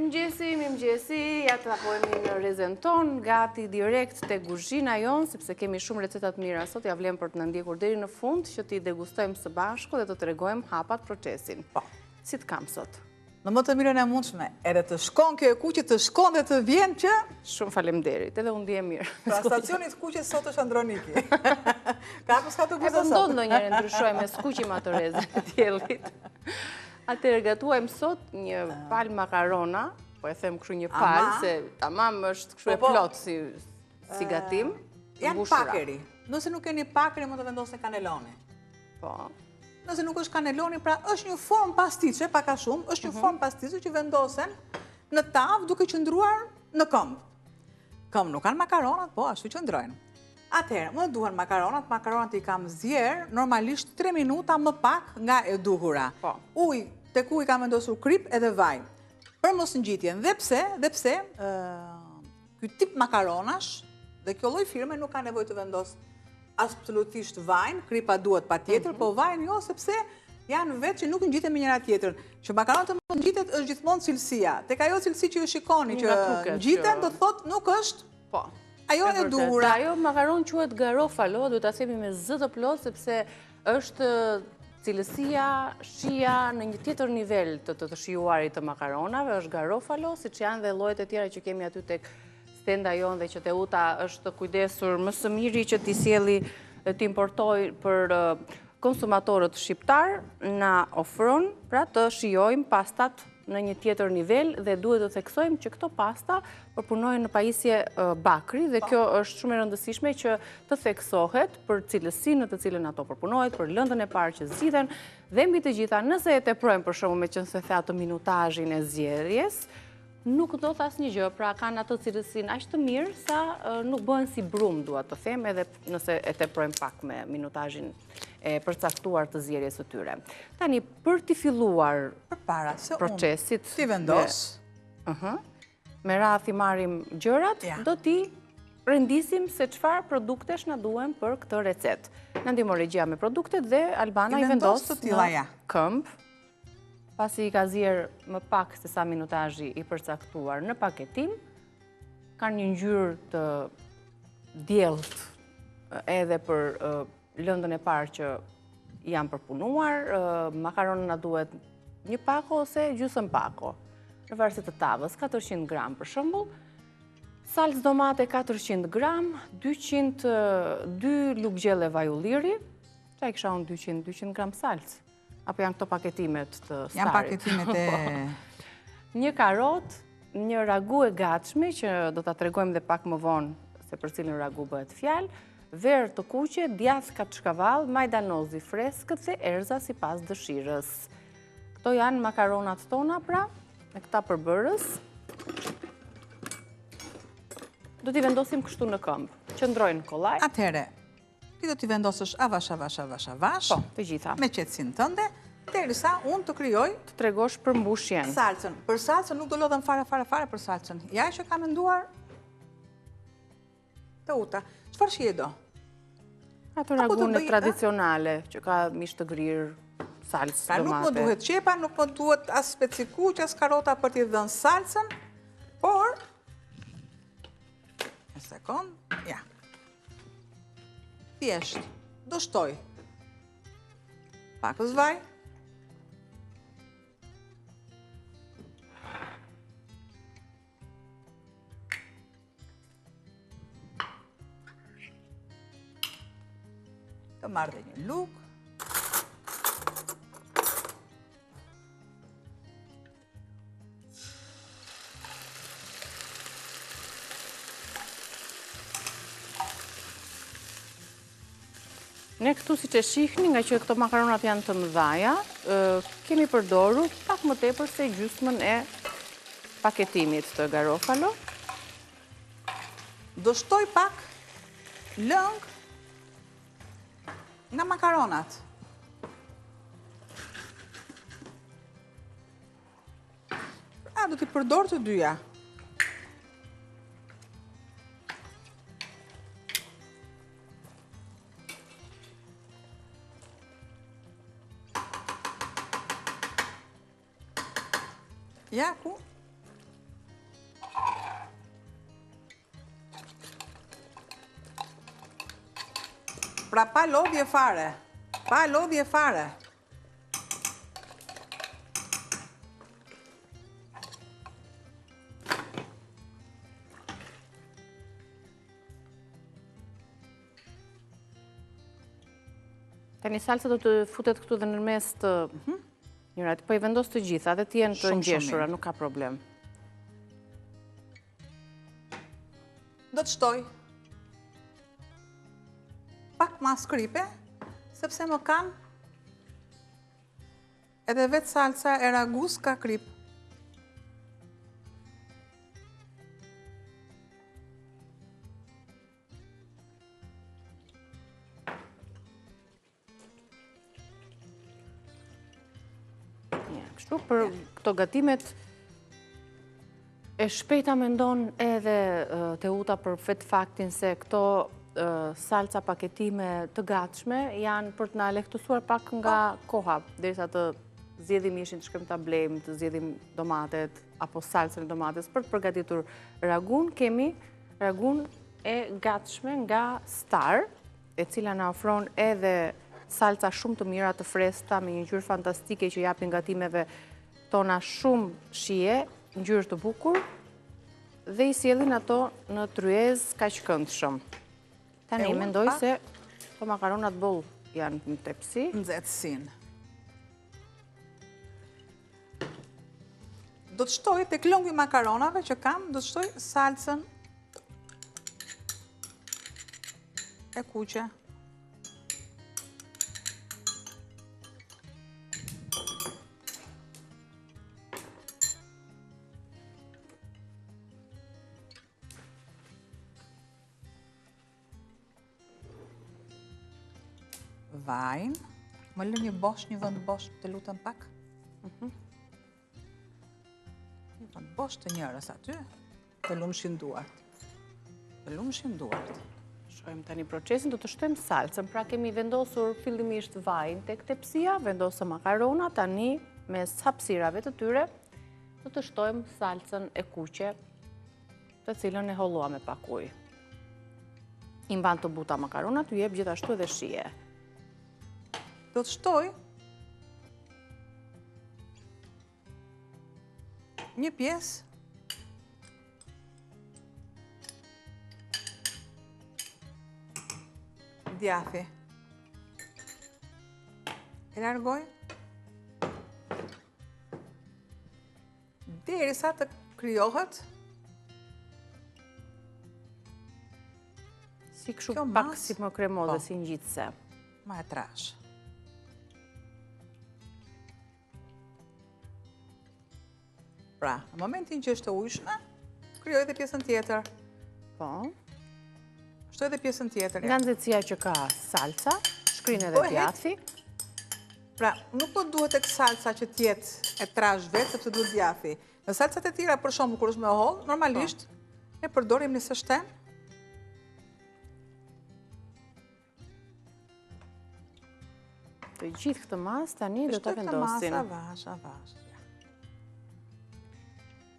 Mirëmëngjesi, ja të tapojmë në rrezen ton, gati direkt te kuzhina jon, sepse kemi shumë receta të mira sot, ja vlen për të na ndjekur deri në fund, që t'i degustojmë së bashku dhe të tregojmë hapat procesin. Po, si të kam sot? Në më të mirën e mundshme, edhe të shkon kjo e kuqe, të shkon dhe të vjen që... Shumë faleminderit, edhe unë ndihem mirë. Pra stacionit kuqe sot është Androniki. Ka s'ka të gusto sot. E pëndon ndonjëherë ndryshojmë me skuqim atë rrezën e diellit. Atëherë gatuajmë sot një pal makarona, po e them kështu një pal, se tamam është kështu e plot si gatim. Janë pakeri. Nëse nuk keni pakeri, mund të vendosni kaneloni. Po. Nëse nuk është kaneloni, pra është një formë pastice, pak a shumë, është një formë pastice që vendosen në tavë duke qëndruar në këmbë. Këmbë nuk kanë makaronat, po ashtu qëndrojnë. Atëherë, më duhen makaronat i kam zjerë, normalisht 3 minuta më pak nga e duhura. Uj, tek uj kam vendosur krip edhe vaj. Për mos ngjitjen, dhe pse, ky tip makaronash dhe kjo lloj firme nuk ka nevojë të vendos absolutisht vajin, kripa duhet patjetër, po vajin jo, sepse janë vetë që nuk ngjiten me njëra tjetrën. Që makaronat të mos ngjitet është gjithmonë cilësia. Tek ajo cilësi që ju shikoni që ngjiten, do thotë nuk është. Po. Ajo e duhura. Ajo makaron quhet garofalo, duhet ta themi me z të plot sepse është cilësia, shija në një tjetër nivel të shijuarit të makaronave, është garofalo, siç janë dhe llojet e tjera që kemi aty tek stenda jon dhe që Teuta është kujdesur më së miri që t'i sjelli të importoj për konsumatorët shqiptar, na ofron pra të shijojmë pastat në një tjetër nivel dhe duhet të theksojmë që këto pasta përpunojnë në pajisje bakri dhe kjo është shumë e rëndësishme që të theksohet për cilësinë në të cilën ato përpunohet, për lëndën e parë që zgjidhen dhe mbi të gjitha nëse e teprojmë për shembull me qenë se the atë minutazhin e zgjedhjes, nuk do të asnjë gjë, pra kanë atë cilësinë aq të mirë sa nuk bëhen si brum, dua të them, edhe nëse e teprojmë pak me minutazhin e përcaktuar të zgjedhjes së tyre. Tani për të filluar përpara se procesit ti vendos, me radhë i marrim gjërat, do t'i rendisim se çfarë produktesh na duhen për këtë recetë. Na ndihmon regjia me produktet dhe Albana i vendos në këmbë. Pasi i ka zier më pak se sa minutazhi i përcaktuar në paketim, kanë një ngjyrë të diellt edhe për lëndën e parë që janë përpunuar, makaronën na duhet një pako ose gjysmë pako, në varësi të tavës, 400 gram për shembull, salcë domate 400 gram, 2 lugë gjelle vaj ulliri, çfarë kisha unë 200 gram salcë. Apo janë këto paketimet të starit? Janë paketimet e... Një karot, një ragu e gatshme, që do t'a tregojmë dhe pak më vonë se për cilin ragu bëhet fjalë, verë të kuqe, djath katëshkavall, majdanozi freskët dhe erza sipas dëshirës. Këto janë makaronat tona, pra, me këta përbërës. Do t'i vendosim kështu në këmbë. Qëndrojnë kollaj. Atëhere, ti do t'i vendosësh avash, po, të gjitha. Me qetësinë tënde, derisa unë të krijoj të tregosh për mbushjen. Salcën. Për salcën nuk do lodhem fare për salcën. Ja që kam menduar Teuta. Çfarë shije do? Ato ragunë tradicionale, që ka mish të grirë, salcë, domate. Nuk më duhet qepa, nuk më duhet as specikuq, as karota për t'i dhënë salcën, por një sekond, ja. Thjesht, do shtoj pakës vaj, të marrë dhe një lugë, ne këtu si që shihni, nga që këto makaronat janë të mëdhaja, kemi përdorur pak më tepër se gjysmën e paketimit të garofalo. Do shtoj pak lëng nga makaronat. Do t'i përdor të dyja. Ja, ku? Pra pa lodhje fare. Pa lodhje fare. Tani salsa do të futet këtu dhe në mes të njërat, po i vendos të gjitha, dhe të jenë të ngjeshura, nuk ka problem. Do të shtoj pak mas kripe, sepse më kanë edhe vetë salsa e ragus ka krip. Kështu për këto gatimet e shpejta mendon edhe Teuta për vetë faktin se këto salca paketime të gatshme janë për të na lehtësuar pak nga koha, derisa të zgjedhim mishin, të shkojmë ta blejmë, të zgjedhim domatet apo salcën e domates për të përgatitur ragun. Kemi ragun e gatshme nga Star, e cila na ofron edhe salca shumë të mira, të freskëta, me një ngjyrë fantastike që japin gatimeve tona shumë shije, ngjyrë të bukur, dhe i sjellin ato në tryez kaq këndshëm. Tani mendoj se po makaronat boll janë në tepsi. Nxehtësinë. Do të shtoj tek lëngu i makaronave që kam, do të shtoj salcën e kuqe. Vajin, më lë një vend bosh, të lutem pak. Një vend bosh të njërës aty, të lumshin duart. Të lumshin duart. Shojmë tani procesin, do të shtojmë salcën, pra kemi vendosur fillimisht vajin tek tepsia, vendosëm makarona, tani mes hapësirave të tyre, do të shtojmë salcën e kuqe, të cilën e holluam me pak ujë. I mban të buta makarona, t'u jep gjithashtu edhe shije. Do të shtoj një pjesë djathi. E largoj derisa të krijohet si kështu pak si më kremoze, si ngjitse. Ma e trash. Pra, në momentin që është ujshme, krijoj dhe pjesën tjetër. Po. Shtoj dhe pjesën tjetër. Nga nxehtësia që ka salca, shkrin edhe djathi. Pra, nuk po duhet tek salca që tjetë e trash vetë, sepse duhet djathi. Në salcat e tjera, për shembull, kur është me holl, normalisht e përdorim në shten. Të gjithë këtë mas tani do ta vendosin. Avash.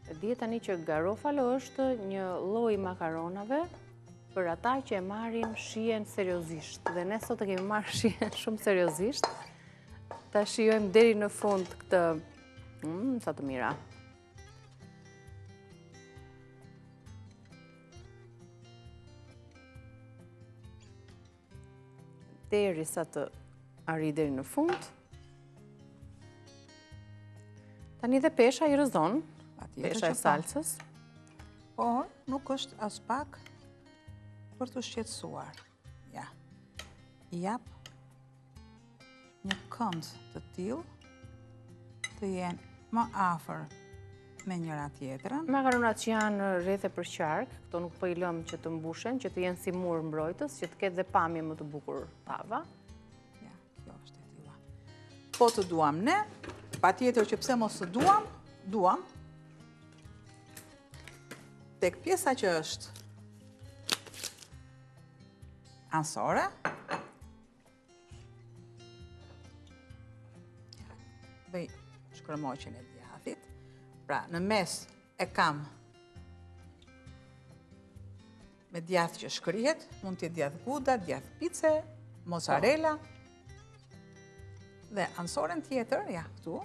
E di tani që garofalo është një lloj makaronave për ata që e marrin shihen seriozisht. Dhe ne sot e kemi marrë shihen shumë seriozisht. Ta shijojmë deri në fund këtë, sa të mira. Derisa të arri deri në fund. Tani dhe pesha i rrëzon. Pesha e salcës. Por, nuk është as pak për të shqetësuar. Ja. Jap një kënd të tillë të jenë më afër me njëra tjetrën. Makaronat që janë rreth e përqark, këto nuk po i lëm që të mbushen, që të jenë si mur mbrojtës, që të ketë dhe pamje më të bukur tava. Ja, kjo është e tilla. Po të duam ne, patjetër që pse mos të duam, tek pjesa që është ansore, bëj shkërmoqjen e djathit. Pra, në mes e kam me djath që shkrihet, mund t'jetë djath guda, djath pice, mozzarella. Dhe ansoren tjetër, ja, këtu.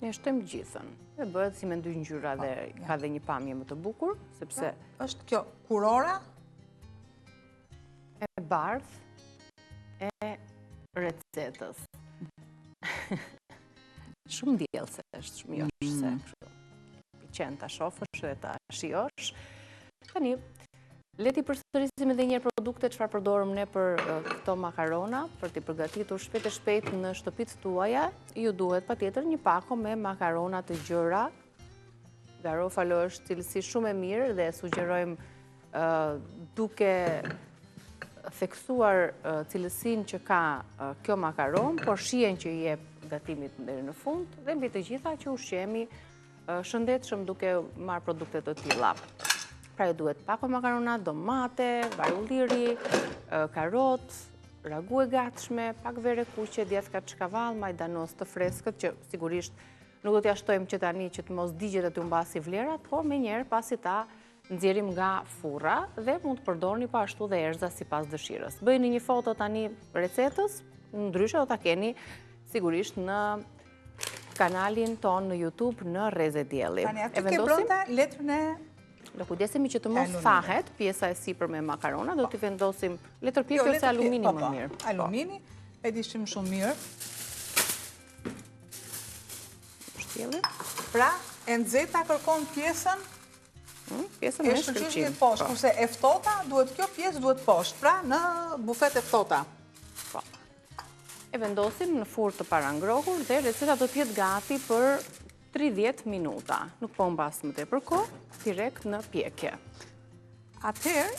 Ne shtojmë gjithën. Dhe bëhet si me dy ngjyra dhe ka dhe një pamje më të bukur, sepse është kjo kurora e bardhë e recetës. Shumë diellse është, shumë joshse. Pëlqen ta shohësh dhe ta shijosh. Tani, le t'i përsërisim edhe një herë produktet çfarë përdorëm ne për këto makarona, për t'i përgatitur shpejt e shpejt në shtëpitë tuaja. Ju duhet patjetër një pako me makarona të gjëra. Garofalo është cilësi shumë e mirë dhe sugjerojmë duke theksuar cilësinë që ka kjo makaron, por shihen që i jep gatimit deri në fund dhe mbi të gjitha që ushqemi shëndetshëm duke marrë produkte të tilla. Pra ju duhet pako makarona, domate, vaj ulliri, karot, ragu e gatshme, pak vere kuqe, djathka çkavall, majdanos të freskët, që sigurisht nuk do t'ja shtojmë që tani që të mos digjet e të mbasi vlerat, por me njerë pasi ta nxjerrim nga furra dhe mund të përdorni pa ashtu dhe erza sipas dëshirës. Bëjni një foto tani recetës, ndryshe do ta keni sigurisht në kanalin ton në YouTube në Reze Dielli. Tani aty ke brenda letrën e do kujdesemi që të mos thahet pjesa e sipër me makarona, do t'i vendosim letër pjekë ose alumini më mirë. Alumini, e dishim shumë mirë. Pra, e nxehta kërkon pjesën Pjesën me shkëlqim. E poshtë, kurse e ftohta duhet kjo pjesë duhet poshtë, pra në bufet e ftohta. Po. E vendosim në furrë të parangrohur dhe receta do t'jetë gati për 30 minuta. Nuk po mbas më tepër kohë, direkt në pjekje. Atëherë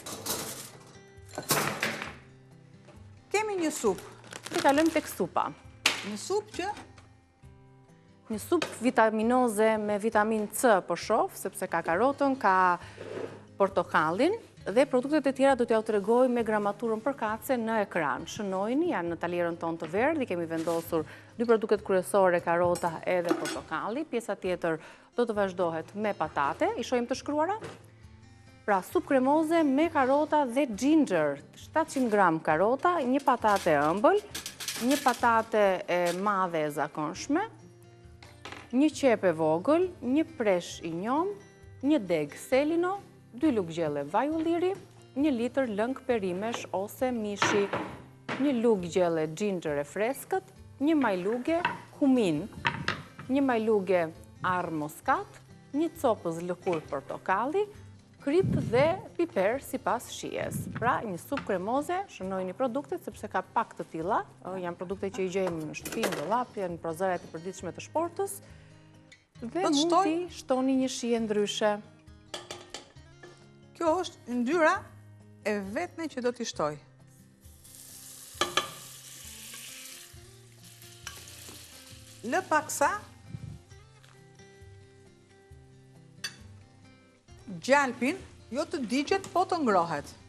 kemi një supë. Ne kalojmë tek supa. Një supë që një supë vitaminoze me vitamin C po shoh, sepse ka karotën, ka portokallin dhe produktet e tjera do t'ja u tregoj me gramaturën përkatëse në ekran. Shënojni, janë në talierën tonë të verdhë, kemi vendosur dy produktet kryesore, karota edhe portokalli. Pjesa tjetër do të vazhdohet me patate, i shohim të shkruara. Pra, supë kremoze me karota dhe ginger, 700 gram karota, një patate ëmbël, një patate e madhe e zakonshme, një qep e vogël, një presh i njom, një deg selino, 2 lugë gjelle vaj ulliri, 1 litër lëng perimesh ose mishi, 1 lugë gjelle ginger e freskët, 1 majluge kumin, 1 majluge arë moskat, 1 copëz lëkur portokalli, krip dhe piper sipas shijes. Pra, një supë kremoze, shënojni produktet sepse ka pak të tilla, janë produkte që i gjejmë në shtëpi, në dollap, janë prozërat e përditshme të shportës. Dhe mund t'i shtoni një shije ndryshe. Kjo është ndyra e vetme që do t'i shtoj. Lë paksa gjalpin, jo të digjet, po të ngrohet.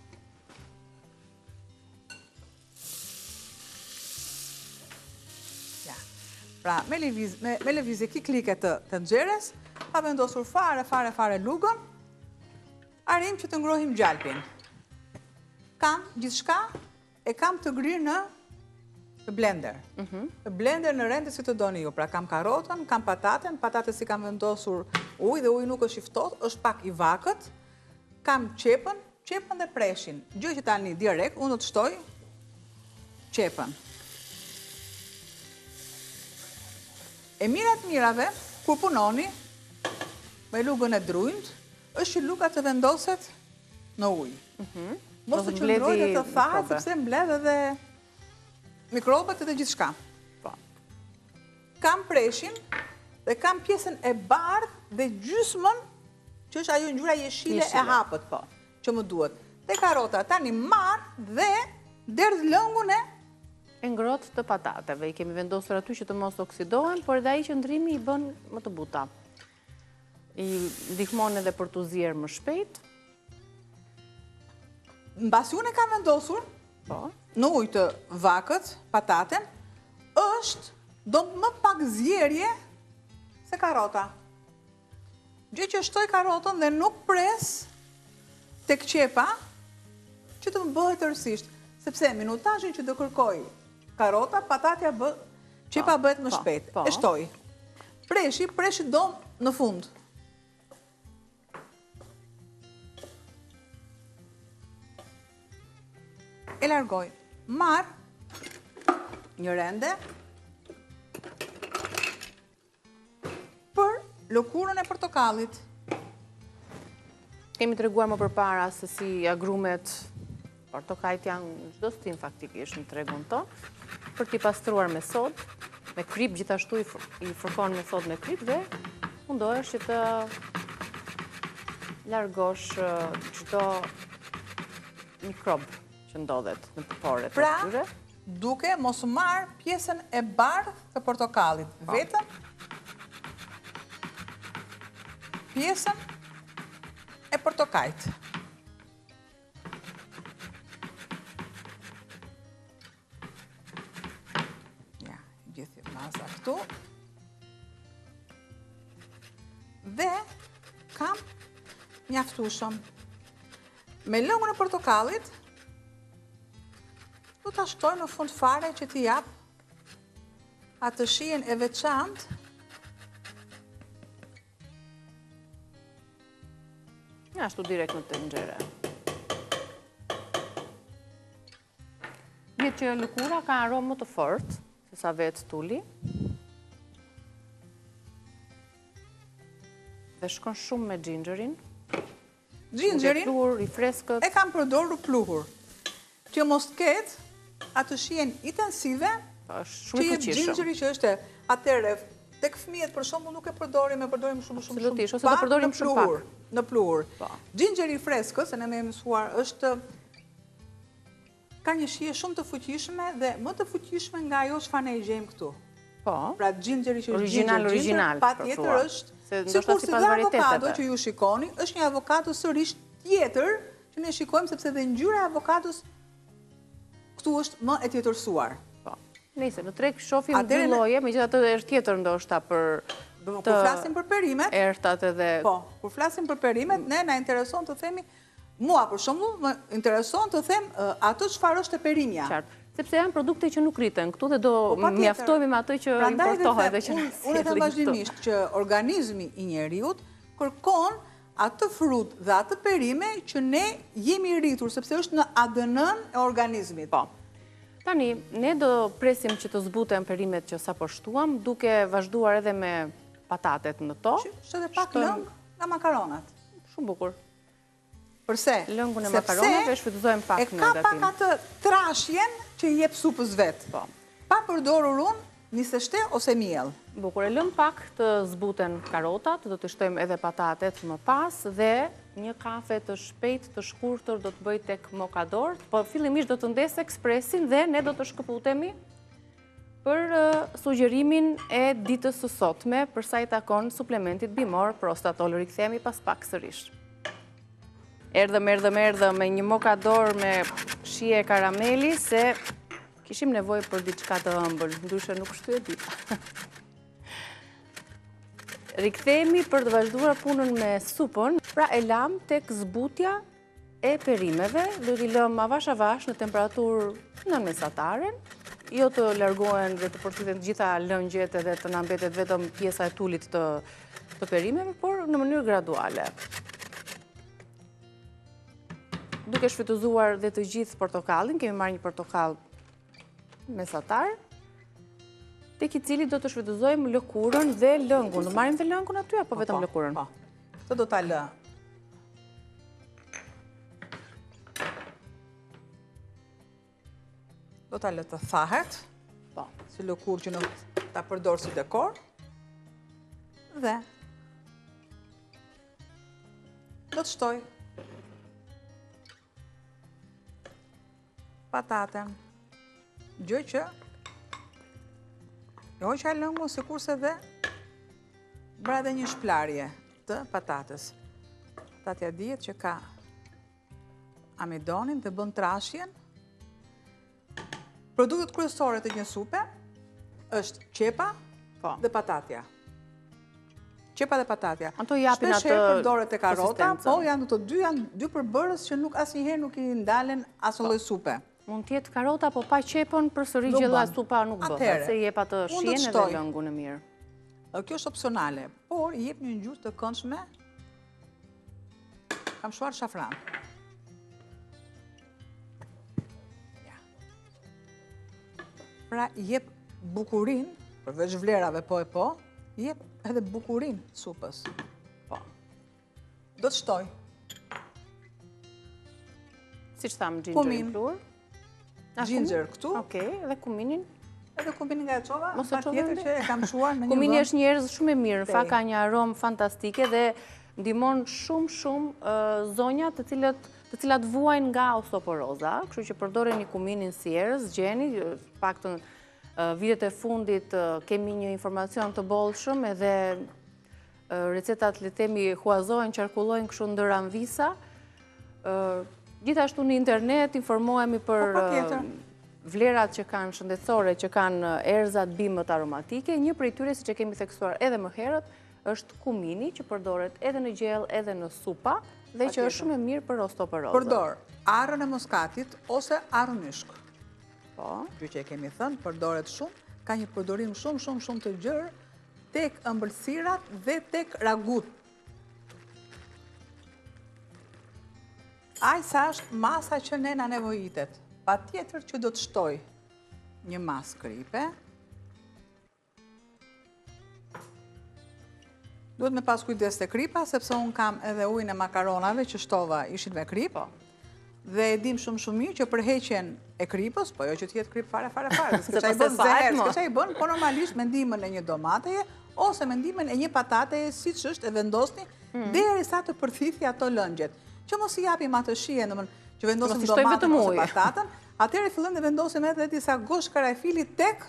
Pra, me lëvizje kiklike të nxeres, pa vendosur fare lugën, arrim që të ngrohim gjalpin. Kam gjithçka e kam të grirë në blender. Në blender në rende si të doni ju. Pra, kam karotën, kam pataten, patatës si kam vendosur ujë dhe ujë nuk është i ftohtë, është pak i vakët. Kam qepën dhe preshin. Gjë që tani direkt, unë do të shtoj qepën. E mirat mirave, kur punoni, me lugën e drujnd, është që luga të vendoset në ujë. Mos të qëndrojt e të thahet, sepse mbledh edhe mikrobët edhe gjithçka. Kam preshin dhe kam pjesën e bardhë dhe gjysmën, që është ajo ngjyra jeshile e hapët, që më duhet. Dhe karota tani marr dhe derdh lëngun e ngrohtë të patateve. I kemi vendosur aty që të mos oksidohen, por edhe ai qëndrimi i bën më të buta. I ndihmon edhe për t'u zier më shpejt. Mbasi unë e kam vendosur në ujë të vakët, pataten, do më pak zjerje se karota. Gjë që shtoj karotën dhe nuk pres tek qepa që të më bëhet tërësisht, sepse minutazhin që do kërkoj karota, patatja qepa bëhet më shpejt. E shtoj. Preshi do në fund. E largoj. Marr një rende për lëkurën e portokallit. Kemi treguar më përpara se si agrumet portokallit janë në çdo stin faktikisht në tregun tonë, për t'i pastruar me sodë, me krip, gjithashtu i fërkon me sodë me krip dhe mundohesh që të largosh çdo mikrob që ndodhet në përpore të tyre. Duke mos marr pjesën e bardhë të portokallit, vetëm pjesën e portokallit. Ja, gjithë maza këtu. Dhe kam mjaftueshëm. Me lëngun e portokallit do ta shtoj në fund fare që t'i jap atë shijen e veçantë ashtu direkt në tenxhere. Vjet që lëkura ka aromë më të fortë se sa vetë tulli. Dhe shkon shumë me xhinxherin. Xhinxherin i freskët. E kam përdorur pluhur. Që mos ketë atë shijen intensive shumë i fuqishëm. Xhinxheri që është atëre tek fëmijët për shembull nuk e përdorim, e përdorim shumë ose do përdorim shumë pak në pluhur. Xhinxheri i freskët, se ne më mësuar, ka një shije shumë të fuqishme dhe më të fuqishme nga ajo çfarë ne i gjejmë këtu. Po. Pra xhinxheri që është original, patjetër është sikurse dhe avokado që ju shikoni, është një avokado sërish tjetër që ne shikojmë sepse dhe ngjyra e avokados këtu është më e tjetërsuar. Nëse në treg shohim dy lloje, megjithatë është tjetër ndoshta për kur flasim për perimet. Ertat edhe. Po, kur flasim për perimet, ne na intereson të themi, mua për shembull, më intereson të them ato çfarë është e perimja. Qartë, sepse janë produkte që nuk rriten këtu dhe do mjaftohemi me ato që importohet dhe që na sjellin. Unë them vazhdimisht që organizmi i njeriut kërkon atë frut dhe atë perime që ne jemi rritur, sepse është në ADN-n e organizmit. Po. Tani, ne do presim që të zbuten perimet që sapo shtuam, duke vazhduar edhe me patatet në to. Shtë edhe pak lëng nga makaronat. Shumë bukur. Përse? Lëngun e makaronave shfrytëzojmë pak në gatimë. E ka pak atë trashjen që i jep supës vetë. Pa përdorur unë, niseshte ose miell. Bukur, e lëm pak të zbuten karotat, do të shtojmë edhe patatet më pas dhe një kafe të shpejt, të shkurtër do të bëj tek mokador, po fillimisht do të ndes ekspresin dhe ne do të shkëputemi për sugjerimin e ditës së sotme për sa i takon suplementit bimor prostatol. Rikthehemi pas pak sërish. Erdhëm me një mokador me shije karameli se kishim nevojë për diçka të ëmbël, ndryshe nuk shtyhet dita. Rikthehemi për të vazhduar punën me supën, pra e lam tek zbutja e perimeve, do t'i lëm avash në temperaturë nën mesataren, jo të largohen dhe të përfiten të gjitha lëngjet edhe të na mbetet vetëm pjesa e tullit të perimeve, por në mënyrë graduale. Duke shfrytëzuar dhe të gjithë portokallin, kemi marrë një portokall mesatar, tek i cili do të shfrytëzojmë lëkurën dhe lëngun. Do marrim dhe lëngun aty apo vetëm lëkurën? Po. Këtë do ta lë. Do ta lë të thahet. Po, si lëkurë që nuk ta përdor si dekor. Dhe do të shtoj pataten. Gjë që jo që a lëngu se kurse dhe bra dhe një shplarje të patatës. Patatja dihet që ka amidonin dhe bën trashjen. Produktet kryesore të një supe është qepa dhe patatja. Qepa dhe patatja. Ato japin atë shpeshherë përdoret e karota, konsistencën. po janë të dy përbërës që nuk asnjëherë nuk i ndalen asnjë lloj supe. Mund t'jetë karota, po pa qepën, përsëri gjella supa nuk bëhet, se jep atë shijen edhe lëngun e mirë. Kjo është opsionale, por i jep një ngjyrë të këndshme. Kam shuar shafran. Pra i jep bukurin, përveç vlerave po e po, i jep edhe bukurin supës. Po. Do të shtoj. Si që thamë ginger i plur? Ginger këtu. Okej, edhe kuminin? Edhe kuminin nga e qova, Mos e çove tjetër që e kam shuar në një Kumini vend. është një erëz shumë e mirë, në fakt ka një aromë fantastike dhe ndihmon shumë zonja të cilat vuajnë nga osteoporoza, kështu që përdoreni kuminin si erëz, gjeni, paktën vitet e fundit kemi një informacion të bollshëm edhe recetat le të themi huazohen, qarkullojnë kështu ndër anvisa. Gjithashtu në internet informohemi për vlerat që kanë shëndetësore, që kanë erëzat bimët aromatike. Një prej tyre, siç e kemi theksuar edhe më herët, është kumini, që përdoret edhe në gjell, edhe në supa, dhe që është shumë e mirë për osteoporozën. Përdor arën e muskatit ose arën myshk. Po. Kjo që e kemi thënë, përdoret shumë, ka një përdorim shumë të gjerë tek ëmbëlsirat dhe tek ragut. Ai sa është masa që ne na nevojitet. Patjetër që do të shtoj një masë kripe. Duhet me pas kujdes te kripa, sepse unë kam edhe ujin e makaronave që shtova ishin me krip. Dhe e dim shumë mirë që përheqjen e kripës, po jo që t'jetë krip fare. S'ka i bën zehër, s'ka i bën, po normalisht me ndihmën e një domateje ose me ndihmën e një patateje, siç është e vendosni derisa të përthithë ato lëngjet. Që mos i japim atë shijen, domethënë që vendosim domaten ose patatën, atëherë fillojmë të vendosim edhe disa gosh karafili tek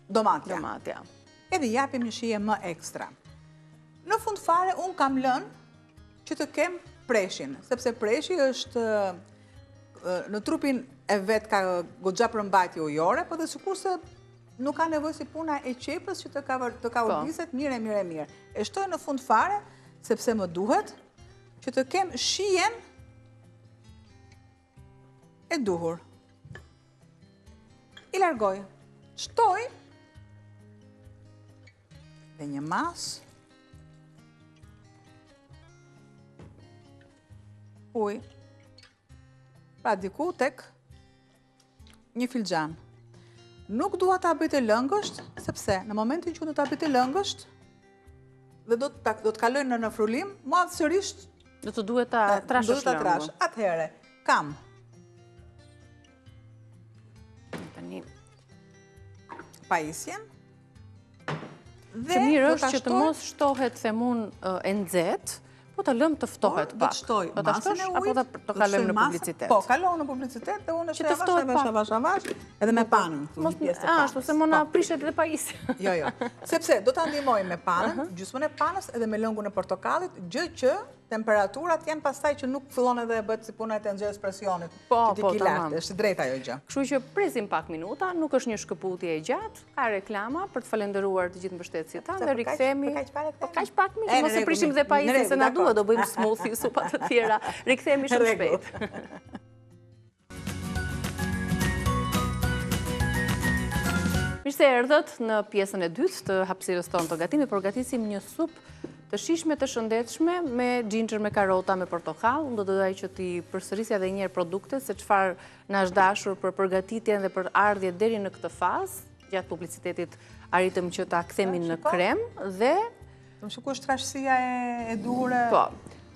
domatja. Edhe i japim një shije më ekstra. Në fund fare unë kam lënë që të kem preshin, sepse preshi është në trupin e vet ka goxha përmbajtje ujore, po dhe sikurse nuk ka nevojë si puna e qepës që të ka urdiset mirë. E shtoj në fund fare, sepse më duhet që të kem shijen e duhur. I largoj. Shtoj dhe një mas ujë, pra diku tek një filxhan. Nuk dua ta bëj të lëngësht, sepse në momentin që do ta bëj të lëngësht dhe do të kaloj në frulim, mua sërish do të duhet ta trashësh lëngun. Atëherë, kam pajisjen. Që mirë është që të mos shtohet themun e nxehtë, po të lëmë të ftohet pak. Do të shtoj masën e ujit, apo të kalojmë në publicitet? Po, kalojmë në publicitet dhe unë e avash, edhe me panën. Ashtu, se mona prishet dhe pajisja. Jo. Sepse do të ndihmoj me panën, gjysmën e panës edhe me lëngun e portokallit, gjë që temperaturat janë pastaj që nuk fillon edhe e bëhet si puna e tenxherës presionit. Po, tamam. Është drejt ajo gjë. Kështu që presim pak minuta, nuk është një shkëputje e gjatë, ka reklama për të falenderuar të gjithë mbështetësit tanë dhe rikthehemi. Po kaq pak minuta, mos e prishim dhe pajisjen se na duhet, do bëjmë smoothie, supa të tjera. Rikthehemi shumë shpejt. Mirë se erdhët në pjesën e dytë të hapësirës tonë të gatimit. Përgatisim një supë të shishme të shëndetshme me ginger, me karota, me portokall. Unë do të doja që ti përsërisja edhe një herë produktet, se çfarë na është dashur për përgatitjen dhe për ardhje deri në këtë fazë. Gjatë publicitetit arritëm që ta kthemi në krem dhe më shikoj trashësia e duhur. Po.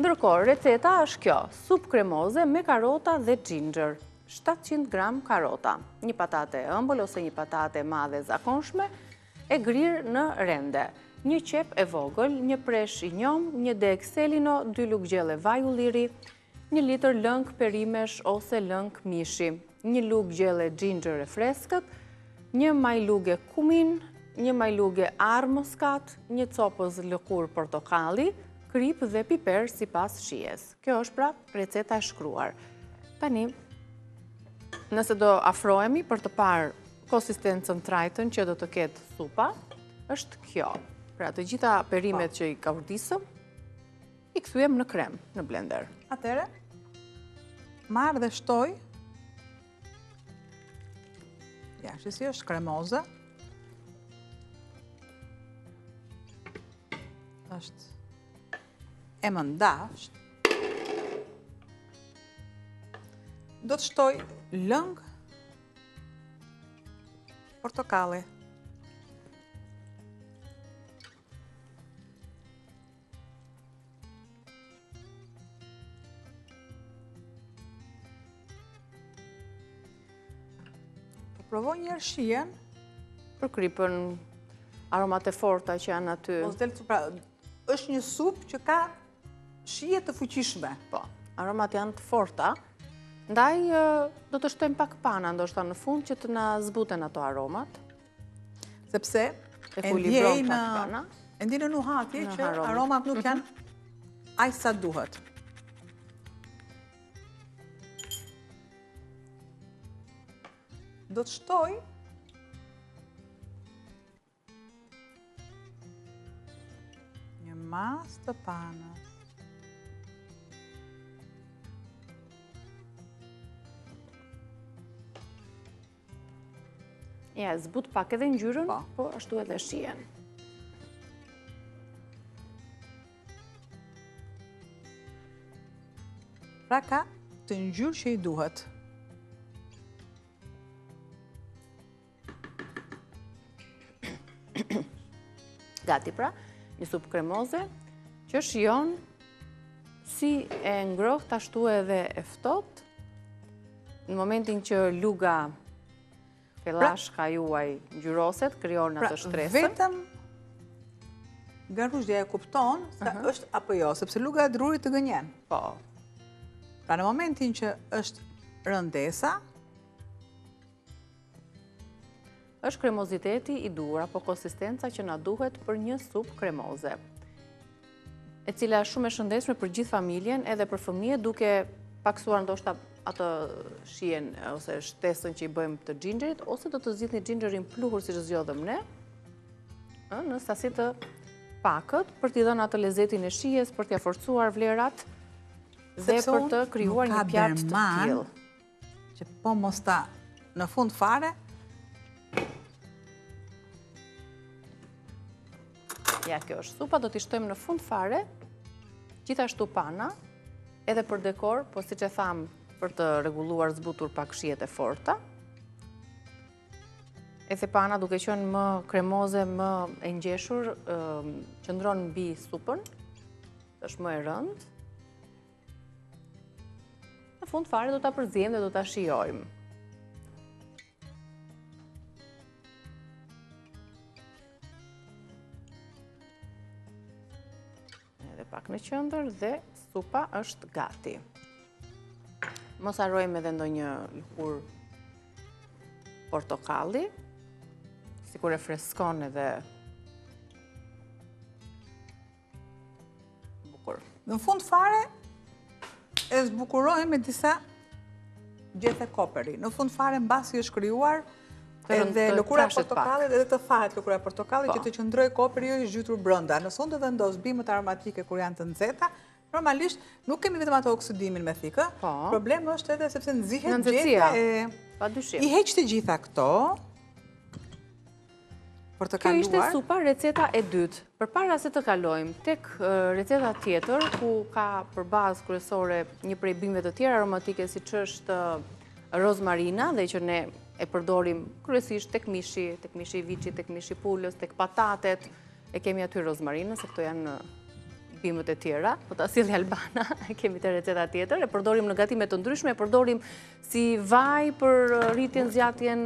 Ndërkohë, receta është kjo: supë kremoze me karota dhe ginger. 700 gram karota, një patate e ëmbël ose një patate e madhe zakonshme, e grirë në rende, një qep e vogël, një presh i njom, një deg selino, 2 lugë gjelle vaj ulliri, 1 litër lëng perimesh ose lëng mishi, 1 lugë gjelle ginger e freskët, 1 majluge kumin, 1 majluge arë muskat, 1 copëz lëkur portokalli, krip dhe piper sipas shijes. Kjo është pra receta e shkruar. Tani, nëse do afrohemi për të parë konsistencën trajtën që do të ketë supa, është kjo. Pra të gjitha perimet që i ka vërdisëm, i kthyem në krem, në blender. Atëre, marrë dhe shtoj, ja, si është kremoze, është e më ndasht, do të shtoj lëng portokalli. Provoj një herë shijen. Për kripën, aromat e forta që janë aty. Është një supë që ka shije të fuqishme. Po, aromat janë të forta, ndaj do të shtojmë pak pana, ndoshta në fund që të na zbuten ato aromat. Sepse e ndi në nuhati që aromat nuk janë aq sa duhet. Do të shtoj një mas të panës. Ja, zbut pak edhe ngjyrën, po ashtu edhe shijen. Pra ka të ngjyrë që i duhet. Gati pra, një supë kremoze, që shijon si e ngrohtë ashtu edhe e ftohtë. Në momentin që luga fillashka juaj ngjyroset, krijon atë shtresën. Vetëm garuzhja e kupton se është apo jo, sepse luga e drurit të gënjen. Po. Pra në momentin që është rëndesa, është kremoziteti i duhur, apo konsistenca që na duhet për një supë kremoze, e cila është shumë e shëndetshme për gjithë familjen, edhe për fëmijët, duke paksuar ndoshta atë shijen ose shtesën që i bëjmë të xhinxherit, ose do të zgjidhni xhinxherin pluhur siç zgjodhëm ne, në sasi të pakët, për t'i dhënë atë lezetin e shijes, për t'ia forcuar vlerat dhe për të krijuar një pjatë të tillë. Që po mos ta në fund fare. Ja, kjo është supa, do t'i shtojmë në fund fare, gjithashtu pana, edhe për dekor, po siç e tham, për të rregulluar zbutur pak shijet e forta. Edhe pana duke qenë më kremoze, më e ngjeshur, qëndron mbi supën, është më e rëndë. Në fund fare do ta përziejmë dhe do ta shijojmë. Pak në qendër dhe supa është gati. Mos harrojmë edhe ndonjë lëkurë portokalli, sikur e freskon edhe bukur. Në fund fare e zbukurojmë me disa gjethe koperi. Në fund fare mbasi është krijuar edhe lëkura e portokallit edhe të fahet lëkura e portokallit që të qëndroj koperi jo i zhytur brenda. Nëse unë të vendos bimët aromatike kur janë të nxehta, normalisht nuk kemi vetëm ato oksidimin me thikë. Problemi është edhe sepse nxihet gjetja e padyshim. I heq të gjitha këto për të kaluar. Kjo ishte supa receta e dytë. Përpara se të kalojmë tek receta tjetër ku ka për bazë kryesore një prej bimëve të tjera aromatike siç është rozmarina dhe që ne e përdorim kryesisht tek mishi i viçit, tek mishi i pulës, tek patatet, e kemi aty rozmarinën, se këto janë bimët e tjera, po ta sjellë Albana, e kemi të receta tjetër, e përdorim në gatime të ndryshme, e përdorim si vaj për rritjen, zgjatjen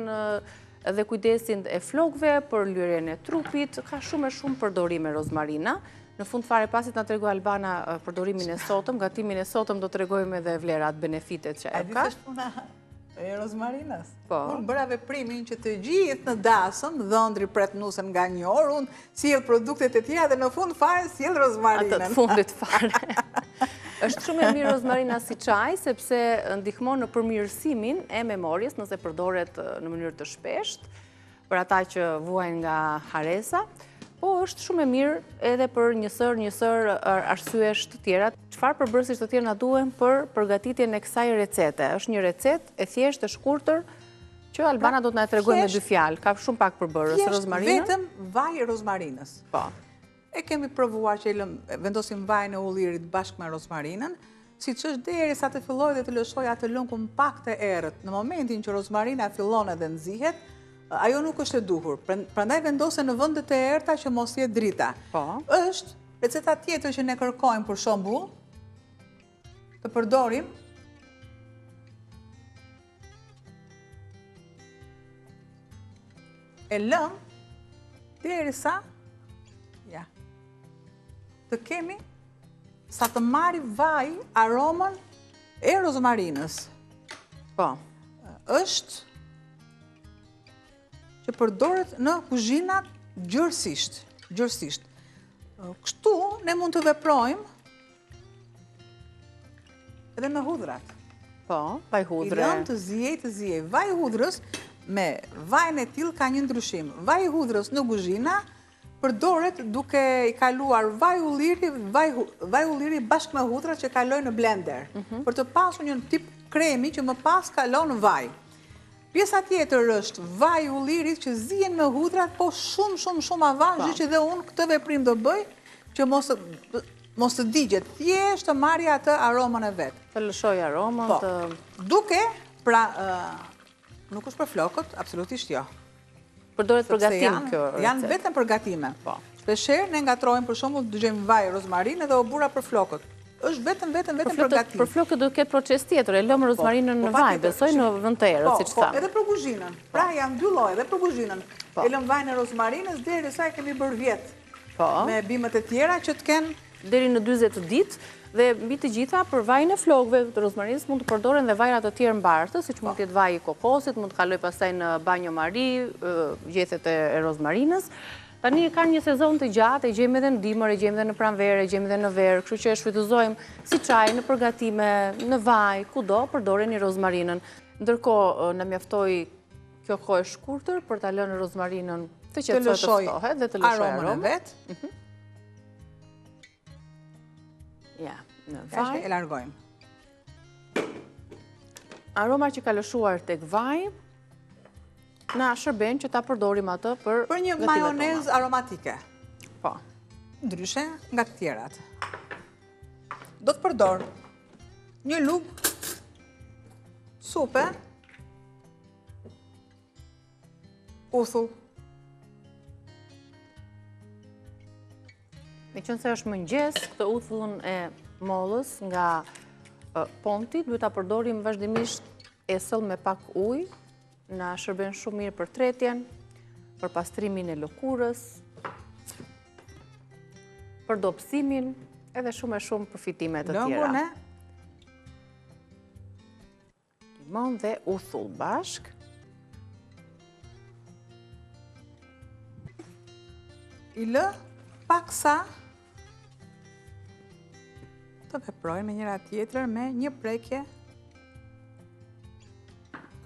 dhe kujdesin e flokëve, për lyerjen e trupit, ka shumë e shumë përdorime rozmarina. Në fund fare pasit na tregoi Albana përdorimin e sotëm, gatimin e sotëm do t'rregojmë edhe vlerat, benefitet që e ka. E rozmarinës. Po. Unë bëra veprimin që të gjithë në dasëm, dhëndri pret nusen nga një orë, unë sjell produktet e tjera dhe në fund fare sjell rozmarinën. Atë të fundit fare. Është shumë e mirë rozmarina si çaj, sepse ndihmon në përmirësimin e memorjes, nëse përdoret në mënyrë të shpeshtë, për ata që vuajnë nga haresa, po është shumë e mirë edhe për njësër arsyesh të tjera. Çfarë përbërësish të tjerë na duhen për përgatitjen e kësaj recete? Është një recetë e thjeshtë, e shkurtër, që Albana do të na tregojë me 2 fjalë. Ka shumë pak përbërës, rozmarinën. Vetëm vaj rozmarinës. Po. E kemi provuar që vendosim vajin e ullirit bashkë me rozmarinën, siç është derisa të fillojë dhe të lëshoj atë lëngun pak të errët. Në momentin që rozmarina fillon edhe nxihet, ajo nuk është e duhur. Prandaj vendose në vendet e errta që mos jetë drita. Po. Është receta tjetër që ne kërkojmë për shembull të përdorim e lëm derisa të kemi sa të marri vaj aromën e rozmarinës. Po. Është që përdoret në kuzhinat gjërësisht. Kështu ne mund të veprojmë edhe me hudhrat. Po, vaj hudhre. I lëm të zihej. Vaj hudhrës me vajin e tillë ka një ndryshim. Vaj hudhrës në kuzhina përdoret duke i kaluar vaj ulliri bashkë me hudhra që kalojnë në blender, për të pasur një tip kremi që më pas kalon në vaj. Pjesa tjetër është vaj ullirit që zihen me hudhrat, po shumë avazh që dhe unë këtë veprim do bëj, që mos të digjet, thjesht të marrja atë aromën e vet. Të lëshoj aromën, të duke, pra nuk është për flokët, absolutisht jo. Përdoret përgatim kjo recetë. Janë vetëm përgatime. Shpeshherë ne ngatrojmë për shembull dëgjojmë vaj rozmarinë dhe o burra për flokët. Është vetëm përgatim. Për flokët do të ketë proces tjetër, e lëm rozmarinën në vaj, besoj në vend të errët, siç thamë. Po, edhe për kuzhinën. Pra janë 2 lloje, edhe për kuzhinën. E lëm vajin e rozmarinës derisa e kemi bërë vjet. Po. Me bimët e tjera që të kenë deri në 40 ditë. Dhe mbi të gjitha, për vajin e flokëve të rozmarinës mund të përdoren dhe vajrat të tjerë mbartë, siç mund të jetë vaji i kokosit, mund të kaloj pastaj në banjo mari, gjethet e rozmarinës. Tani kanë një sezon të gjatë, e gjejmë edhe në dimër, e gjejmë edhe në pranverë, e gjejmë edhe në verë, kështu që e shfrytëzojmë si çaj në përgatime, në vaj, kudo përdoreni rozmarinën. Ndërkohë na mjaftoi kjo kohë e shkurtër për ta lënë rozmarinën të qetësoj të ftohet dhe të lëshoj aromën e vet. Ja, në vaj. E largojmë. Aroma që ka lëshuar tek vaj, na shërben që ta përdorim atë për një majonez aromatike. Po. Ndryshe nga të tjerat. Do të përdor një lugë supe uthull. Me qënë se është mëngjes, këtë uthullën e mollës nga ponti, duhet ta përdorim vazhdimisht esëll me pak ujë, na shërben shumë mirë për tretjen, për pastrimin e lëkurës, për dobësimin, edhe shumë përfitime të tjera. Lëngun e limon dhe uthull bashk. I lë paksa të veprojnë me njëra tjetër me një prekje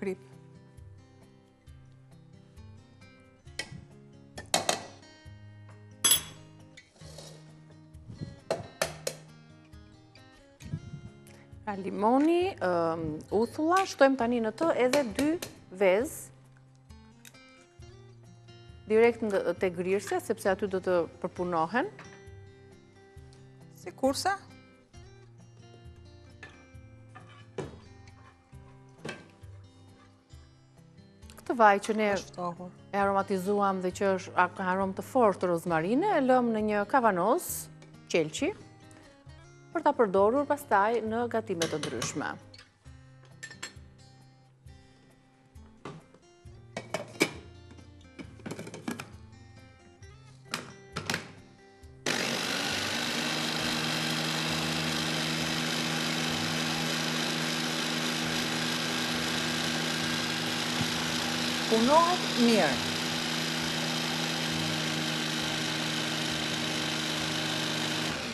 krip. Limoni, uthulla, shtojmë tani në të edhe 2 vezë direkt te grirësja, sepse aty do të përpunohen. Sikurse këtë vaj që ne e aromatizuam dhe që është ka aromë të fortë të rozmarine, e lëm në një kavanoz qelçi për ta përdorur pastaj në gatime të ndryshme. Punohet mirë.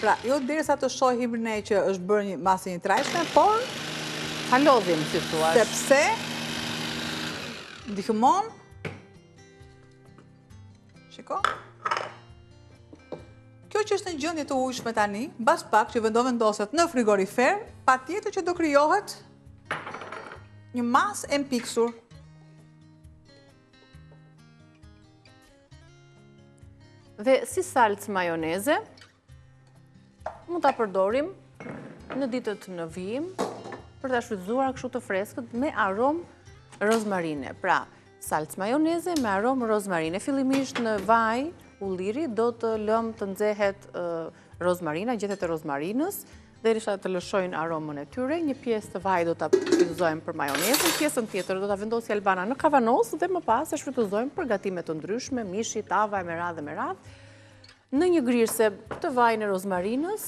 Pra, jo derisa të shohim ne që është bërë një masë një trajshme, por ta lodhim, si thua. sepse ndihmon. Shiko. Kjo që është në gjendje të ujshme tani, mbas pak që vendoset në frigorifer, patjetër që do krijohet një masë e mpiksur. Dhe si salcë majoneze, mund ta përdorim në ditët në vijim për ta shfrytzuar kështu të freskët me aromë rozmarine. Pra, salcë majoneze me aromë rozmarine. Fillimisht në vaj ulliri do të lëm të nxehet rozmarina, gjethet e rozmarinës, derisa të lëshojnë aromën e tyre. Një pjesë të vaj do ta shfrytëzojmë për majonezën, pjesën tjetër do ta vendosë Albana në kavanos dhe më pas e shfrytëzojmë për gatime të ndryshme, mishi, tava, me radhë. Në një grirse të vajin e rozmarinës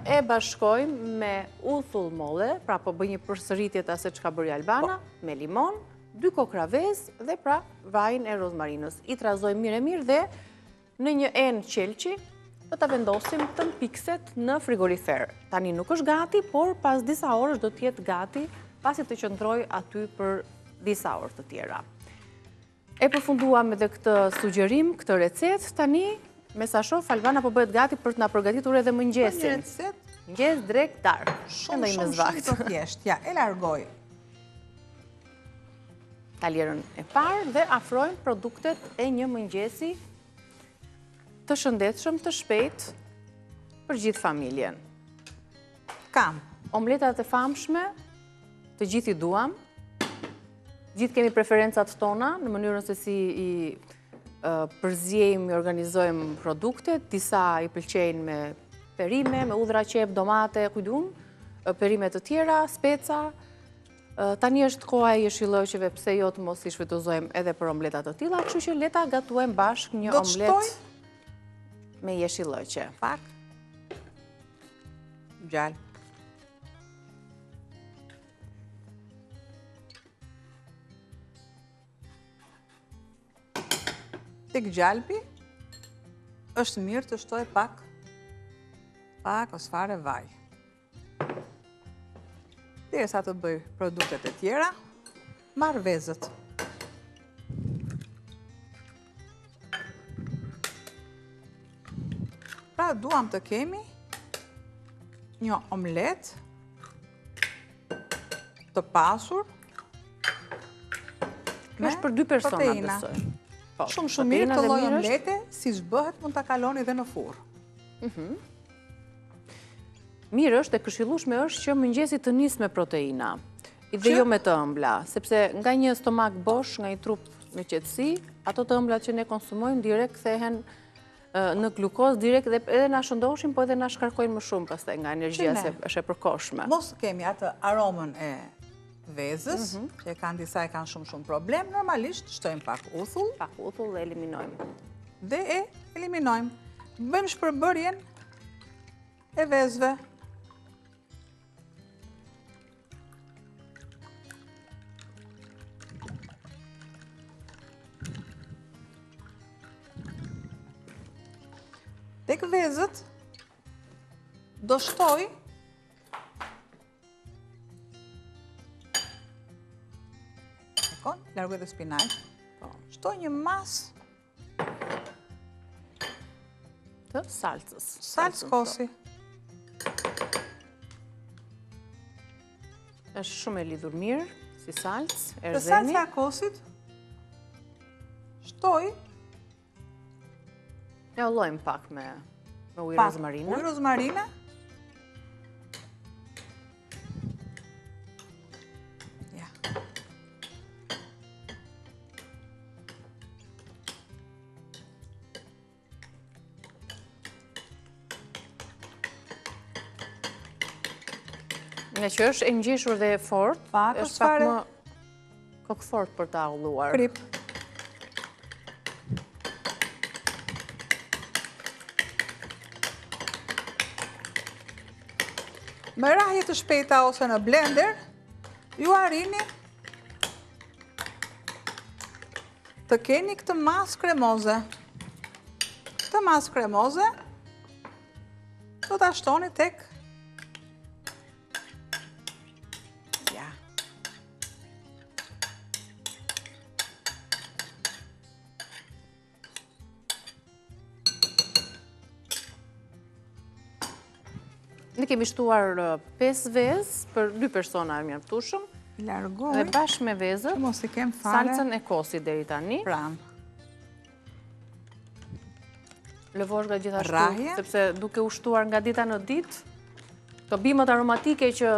e bashkojmë me uthull molle, pra po bëj një përsëritje të asaj çka bëri Albana, me limon, 2 kokra vezë dhe pra vajin e rozmarinës. I trazojmë mirë dhe në një enë qelçi do ta vendosim të mpikset në frigorifer. Tani nuk është gati, por pas disa orësh do të jetë gati, pasi të qëndroj aty për disa orë të tjera. E përfunduam edhe këtë sugjerim, këtë recetë, tani me sa shoh Albana po bëhet gati për të na përgatitur edhe mëngjesin. Një recetë Mëngjes drejt darkë. shumë të thjeshtë. Ja, e largoj talierën e parë dhe afrojmë produktet e një mëngjesi të shëndetshëm, të shpejt për gjithë familjen. Kam Omletat e famshme, të gjithë i duam. Gjithë kemi preferencat tona në mënyrën se si i përzjejmë, i organizojmë produktet. Disa i pëlqejnë me perime, me udhra qep, domate, kujdun, perime të tjera, speca. Tani është koha e jeshillëqeve, pse jo të mos i shfrytëzojmë edhe për omleta të tilla, kështu që le ta gatuajmë bashkë një omlet me jeshillëqe. Pak gjallë. Tek gjalpi është mirë të shtoj pak ose fare vaj. Derisa të bëj produktet e tjera, marr vezët. Pra duam të kemi një omlet të pasur Kjo është për 2 persona, proteina. besoj. Shumë mirë të lloj omlete, si zbëhet mund ta kaloni edhe në furr. Mirë është e këshillueshme është që mëngjesi të nis me proteina, dhe jo me të ëmbla, sepse nga një stomak bosh, nga një trup me qetësi, ato të ëmblat që ne konsumojmë direkt kthehen në glukozë direkt dhe edhe na shëndoshin, po edhe na shkarkojnë më shumë pastaj nga energjia se është e përkohshme. Mos kemi atë aromën e vezës, që disa e kanë shumë problem, normalisht shtojmë pak uthull. Pak uthull dhe eliminojmë. Dhe e eliminojmë. Bëjmë shpërbërjen e vezëve. Tek vezët do shtoj largoj dhe spinaq. Shtoj një masë të salcës. Salcë kosi. Është shumë e lidhur mirë, si salcë, Të erzeni. salca kosit shtoj E ollojmë pak me ujë pak rozmarine. ujë rozmarine. Ja. Nga që është e ngjeshur dhe e fortë, Pak është është pak fare më kokëfort për ta ulluar. krip. Me rahje të shpejta ose në blender, ju arrini të keni këtë masë kremoze. Këtë masë kremoze do ta shtoni tek ja. Ne kemi shtuar 5 vezë për 2 persona e mjaftueshëm. Largoj. Dhe bashkë me vezët, Mos i kem fare. salcën e kosit deri tani. Pran. Lëvoshga gjithashtu, Rrahje. sepse duke u shtuar nga dita në ditë, këto bimët aromatike që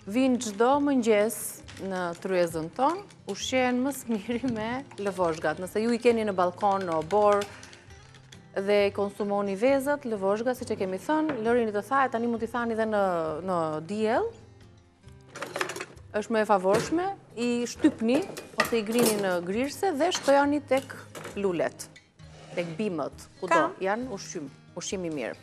vinë çdo mëngjes në tryezën tonë, ushqehen më së miri me lëvoshgat. Nëse ju i keni në balkon, në obor, dhe konsumoni vezët, lëvoshga, siç e kemi thënë, Lorini të tha, tani mund t'i thani dhe në diell, është më e favorshme, i shtypni ose i grini në grirse dhe shtojani tek lulet, tek bimët, kudo janë ushqim i mirë.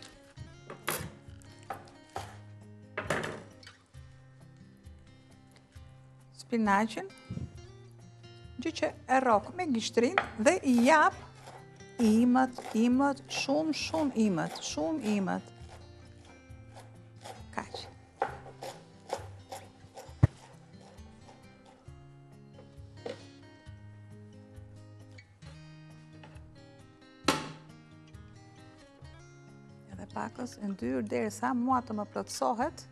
Spinaqin, gjë që e rok me gishtrin dhe i jap imët, shumë imët. Kaq. Edhe pakës ndyrë derisa mua të më plotësohet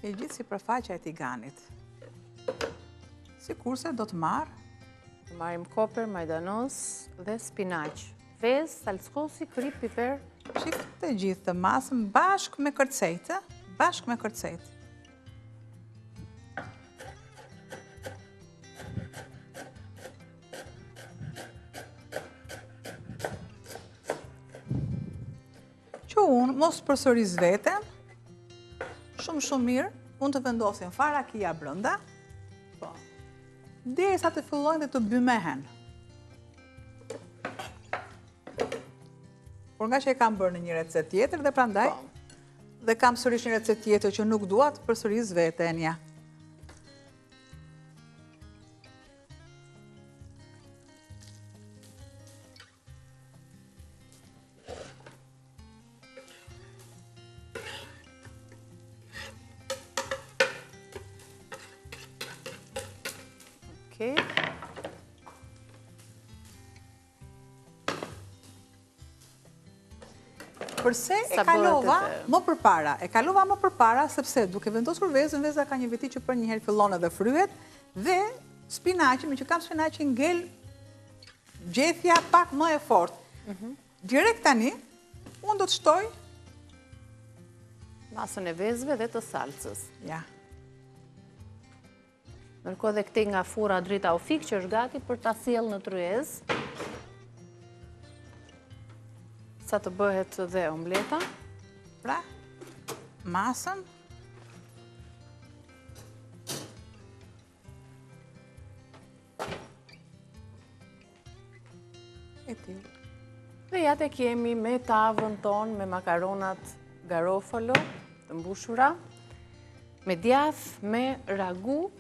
e gjithë sipërfaqja e tiganit. Sikurse do të marr Marim koper, majdanos dhe spinaq. Vezë, salskosi, krip, piper. Shik të gjithë të masën bashkë me kërcejtë, Që unë mos përsëris veten, shumë mirë, unë të vendosin farakia brenda, derisa të fillojnë dhe të bymehen. Por nga që e kam bërë në një recet tjetër dhe prandaj, dhe kam sërish një recet tjetër që nuk dua të përsëris vetenja. Përse e kalova më përpara? E kalova më përpara sepse duke vendosur vezën, veza ka një veti që për një herë fillon edhe fryhet dhe spinaqi, me që kam spinaqi ngel gjethja pak më e fortë. Direkt tani, unë do të shtoj masën e vezëve dhe të salcës. Ja. Ndërkohë dhe këtej nga fura drita ufik që është gati për ta sjellë në tryezë. Sa të bëhet dhe omleta. Pra, masën. E tillë. Dhe ja tek kemi me tavën tonë me makaronat garofalo të mbushura, me djath, me ragu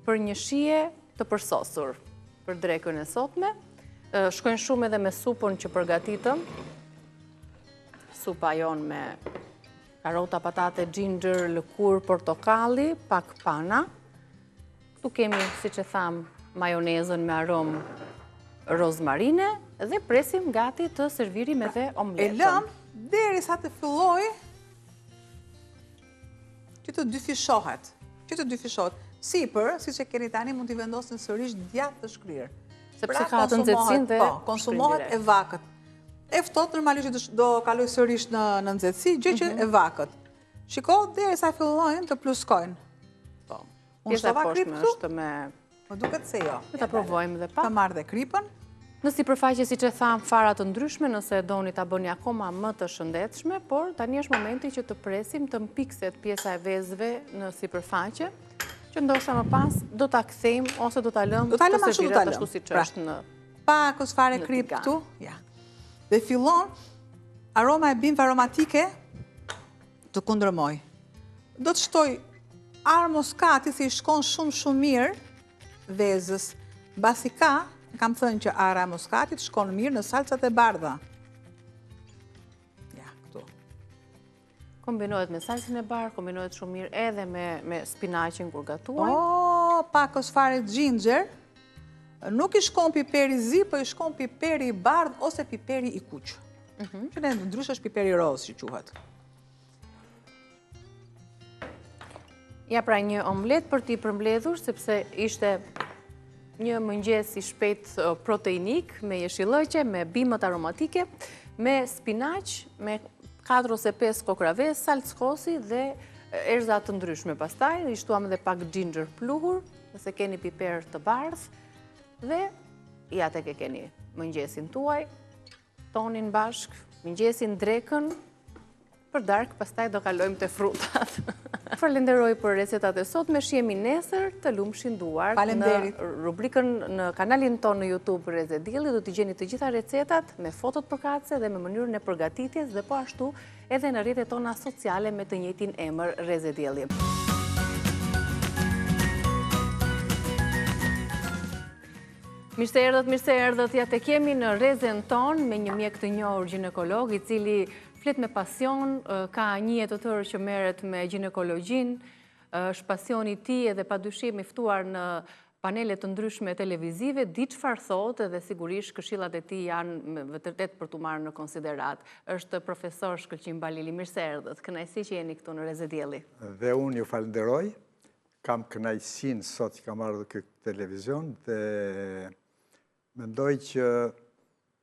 për një shije të përsosur për drekën e sotme. Shkojnë shumë edhe me supën që përgatitëm. Supa jonë me karota, patate, ginger, lëkur, portokalli, pak pana. Tu kemi, si që thamë, majonezën me aromë rozmarine dhe presim gati të servirim edhe omletën. E lëm derisa të filloj që të dyfishohet. Sipër, siç e keni tani, mund t'i vendosin sërish djathtë të shkrirë. Sepse ka të nxehtësinë dhe konsumohet e vakët. E ftohtë normalisht do kaloj sërish në nxehtësi, gjë që e vakët. Shiko derisa fillojnë të pluskojnë. Po. Unë Pjesa e shtova krip poshtme këtu? është me... Më duket se jo. Ta provojmë dhe pak. Ta marrë dhe kripën. Në sipërfaqe, siç e tham, fara të ndryshme, nëse doni ta bëni akoma më të shëndetshme, por tani është momenti që të presim të mpikset pjesa e vezëve në sipërfaqe, që ndoshta më pas do ta kthejmë ose do ta lëmë të serviret ashtu siç është në pakos fare krip këtu. Ja. Dhe fillon aroma e bimëve aromatike të kundërmoj. Do të shtoj ar moskati se i shkon shumë mirë vezës. Mbasi kam thënë që ara e moskatit shkon mirë në salcat e bardha. Ja, këtu. Kombinohet me salsin e bar, kombinohet shumë mirë edhe me spinaqin kur gatuar. Pak është fare ginger, nuk I shkon piperi zi, po I shkon piperi I bardh ose piperi I kuq. Që ne ndryshe është piperi roz që quhet. Ja pra një omlet për t'i përmbledhur, sepse ishte një mëngjes I shpejt proteinik, me jeshillëqe, me bimët aromatike, me spinaq, me 4 ose 5 kokrave, salckosi dhe erza të ndryshme pastaj. I shtuam edhe pak ginger pluhur, nëse keni piper të bardh, dhe ja tek e keni mëngjesin tuaj, tonin bashk, mëngjesin drekën, për dark, pastaj do kalojmë te frutat. Falenderoj për recetat e sot, me shihemi nesër të lumshin duar. Faleminderit. Në rubrikën në kanalin tonë në YouTube Reze Dielli do t'i gjeni të gjitha recetat me fotot përkatëse dhe me mënyrën e përgatitjes dhe po ashtu edhe në rrjetet tona sociale me të njëjtin emër Reze Dielli. Mirë se erdhët, ja tek jemi në rrezen tonë me një mjek të njohur ginekolog I cili flet me pasion, ka një jetë të tërë që merret me ginekologjin, është pasioni I tij edhe padyshim I ftuar në panele të ndryshme televizive, di çfarë thotë dhe sigurisht këshillat e tij janë vërtet për t'u marrë në konsiderat. Është profesor Shkëlqim Balili, mirë se erdhët, kënaqësi që jeni këtu në Reze Dielli. Dhe unë ju falenderoj, kam kënaqësinë sot që kam ardhur këtë televizion dhe mendoj që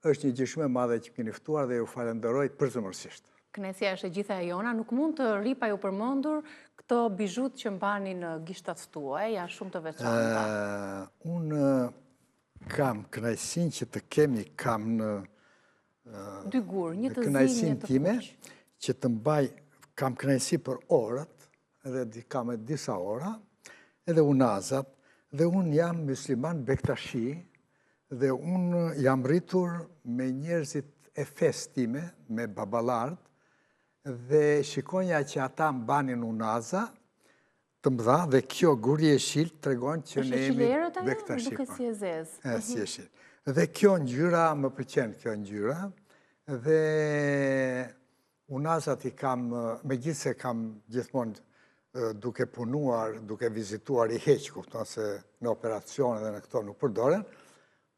është një gjë shumë e madhe që keni ftuar dhe ju falenderoj përzemërsisht. Kënaqësia është e gjitha e jona, nuk mund të rri pa ju përmendur këto bizhut që mbani në gishtat tuaj, janë shumë të veçanta. Unë kam kënaqësinë që të kemi kam në dy gur, një të zi, një kënaqësinë të time kuq. që të mbaj, kam kënaqësi për orët, edhe kam disa ora, edhe unazat, dhe unë jam musliman Bektashi, dhe unë jam rritur me njerëzit e fesë time, me babalard, dhe shikonja që ata mbanin unaza, të mëdha, dhe kjo guri e shilë të regon që ne jemi Bektashi. Duke si e zezë. Si e shilë. Dhe kjo ngjyra, më pëlqen kjo ngjyra, dhe unazat I kam, megjithse kam gjithmonë duke punuar, duke vizituar I heq, kupton se në operacione dhe në këto nuk përdoren,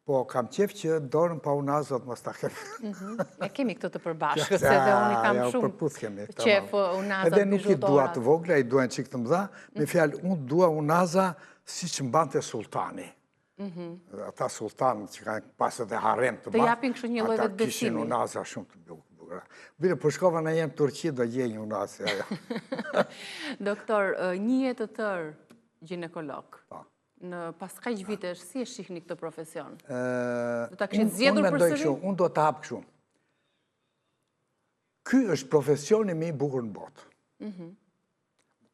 po kam qef që dorën pa unazat mos ta kem. E kemi këtë të përbashkët, se dhe unë I kam shumë qef unazat edhe nuk I dua bizhutorat. të vogla, I duan çik të mëdha, me fjalë unë dua unaza siç mbante sultani. Ata sultanë që kanë pasur dhe harem të Të japin kështu një lloj ata vetbesimi. kishin unaza shumë të bukura. Bile, për shkova në jenë Turqi, do gjej një unazë ajo. Doktor, një jetë të tërë ginekolog. Në pas kaq vitesh, si e shihni këtë profesion? Do ta kishit zgjedhur përsëri? Unë do të hap kështu. Ky është profesioni më I bukur në botë.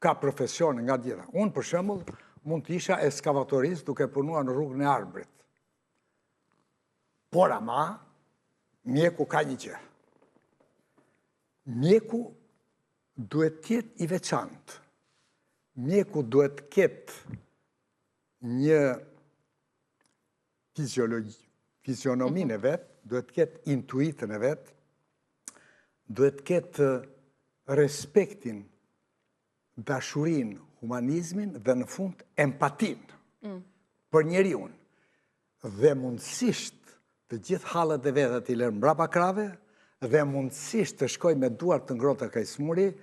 Ka profesione nga gjitha. Unë, për shembull, mund të isha eskavatorist duke punuar në rrugën e Arbrit. Por ama, mjeku ka një gjë. Mjeku duhet të jetë I veçantë. Mjeku duhet të ketë një fizionominë e vetë, duhet të ketë intuitën e vetë, duhet të ketë respektin, dashurin, humanizmin dhe në fund empatinë për njeriun. Dhe mundësisht të gjithë halët e vetë të I lërë mbrapa krave dhe mundësisht të shkoj me duar të ngrohta ka I smuri,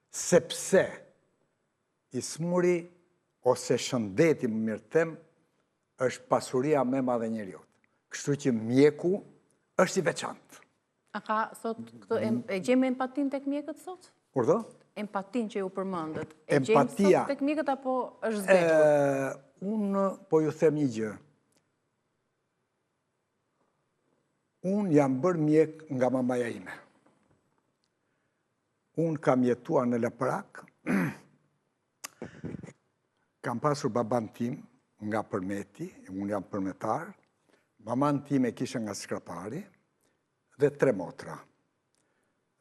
sepse I smuri ose shëndeti më mirë them, është pasuria më e madhe e njeriut. Kështu që mjeku është I veçantë. A ka sot këtë e gjejmë empatin tek mjekët sot? Urdhë? Empatin që ju përmendët. E gjejmë Empatia. sot tek mjekët apo është zgjetur? Unë po ju them një gjë. Unë jam bërë mjek nga mamaja ime. Unë kam jetuar në Leprak, kam pasur baban tim nga Përmeti, unë jam përmetar, maman tim e kisha nga Skrapari, dhe 3 motra.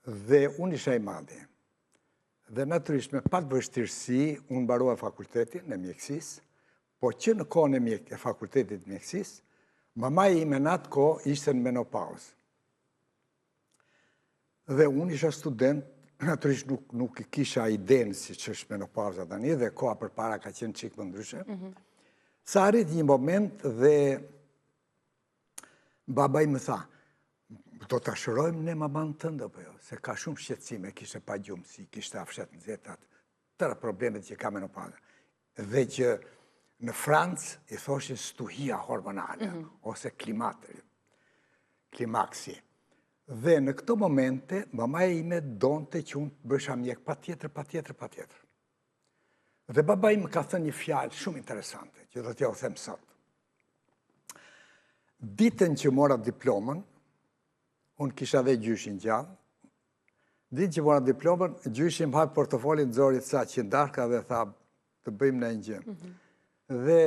Dhe unë isha I madhi. Dhe natyrisht me pak vështirësi, unë mbarova fakultetin e mjekësisë, po që në kohën e fakultetit mjekësisë, mamaja ime në atë kohë ishte në menopauzë. Dhe unë isha student naturisht nuk i kisha idenë si që është menopauza tani, dhe koha për para ka qenë qikë më ndryshe. Sa arrit një moment dhe babaj më tha, do të shërojmë ne maman tënde, po jo, se ka shumë shqetësime, kishe pa gjumë, si kishte afshet në zetat, tëra problemet që ka menopauza. Dhe që në Francë i thoshin stuhia hormonale, ose klimaksi. Dhe në këto momente, mamaja ime donte që unë bësha mjek pa tjetër. Dhe babaj më ka thënë një fjalë shumë interesante, që do t'ja u them sot. Ditën që mora diplomën, unë kisha dhe gjyshin gjallë, ditën që mora diplomën, gjyshin më hapë portofolin zorit sa që ndarka dhe tha, të bëjmë në një gjë. Dhe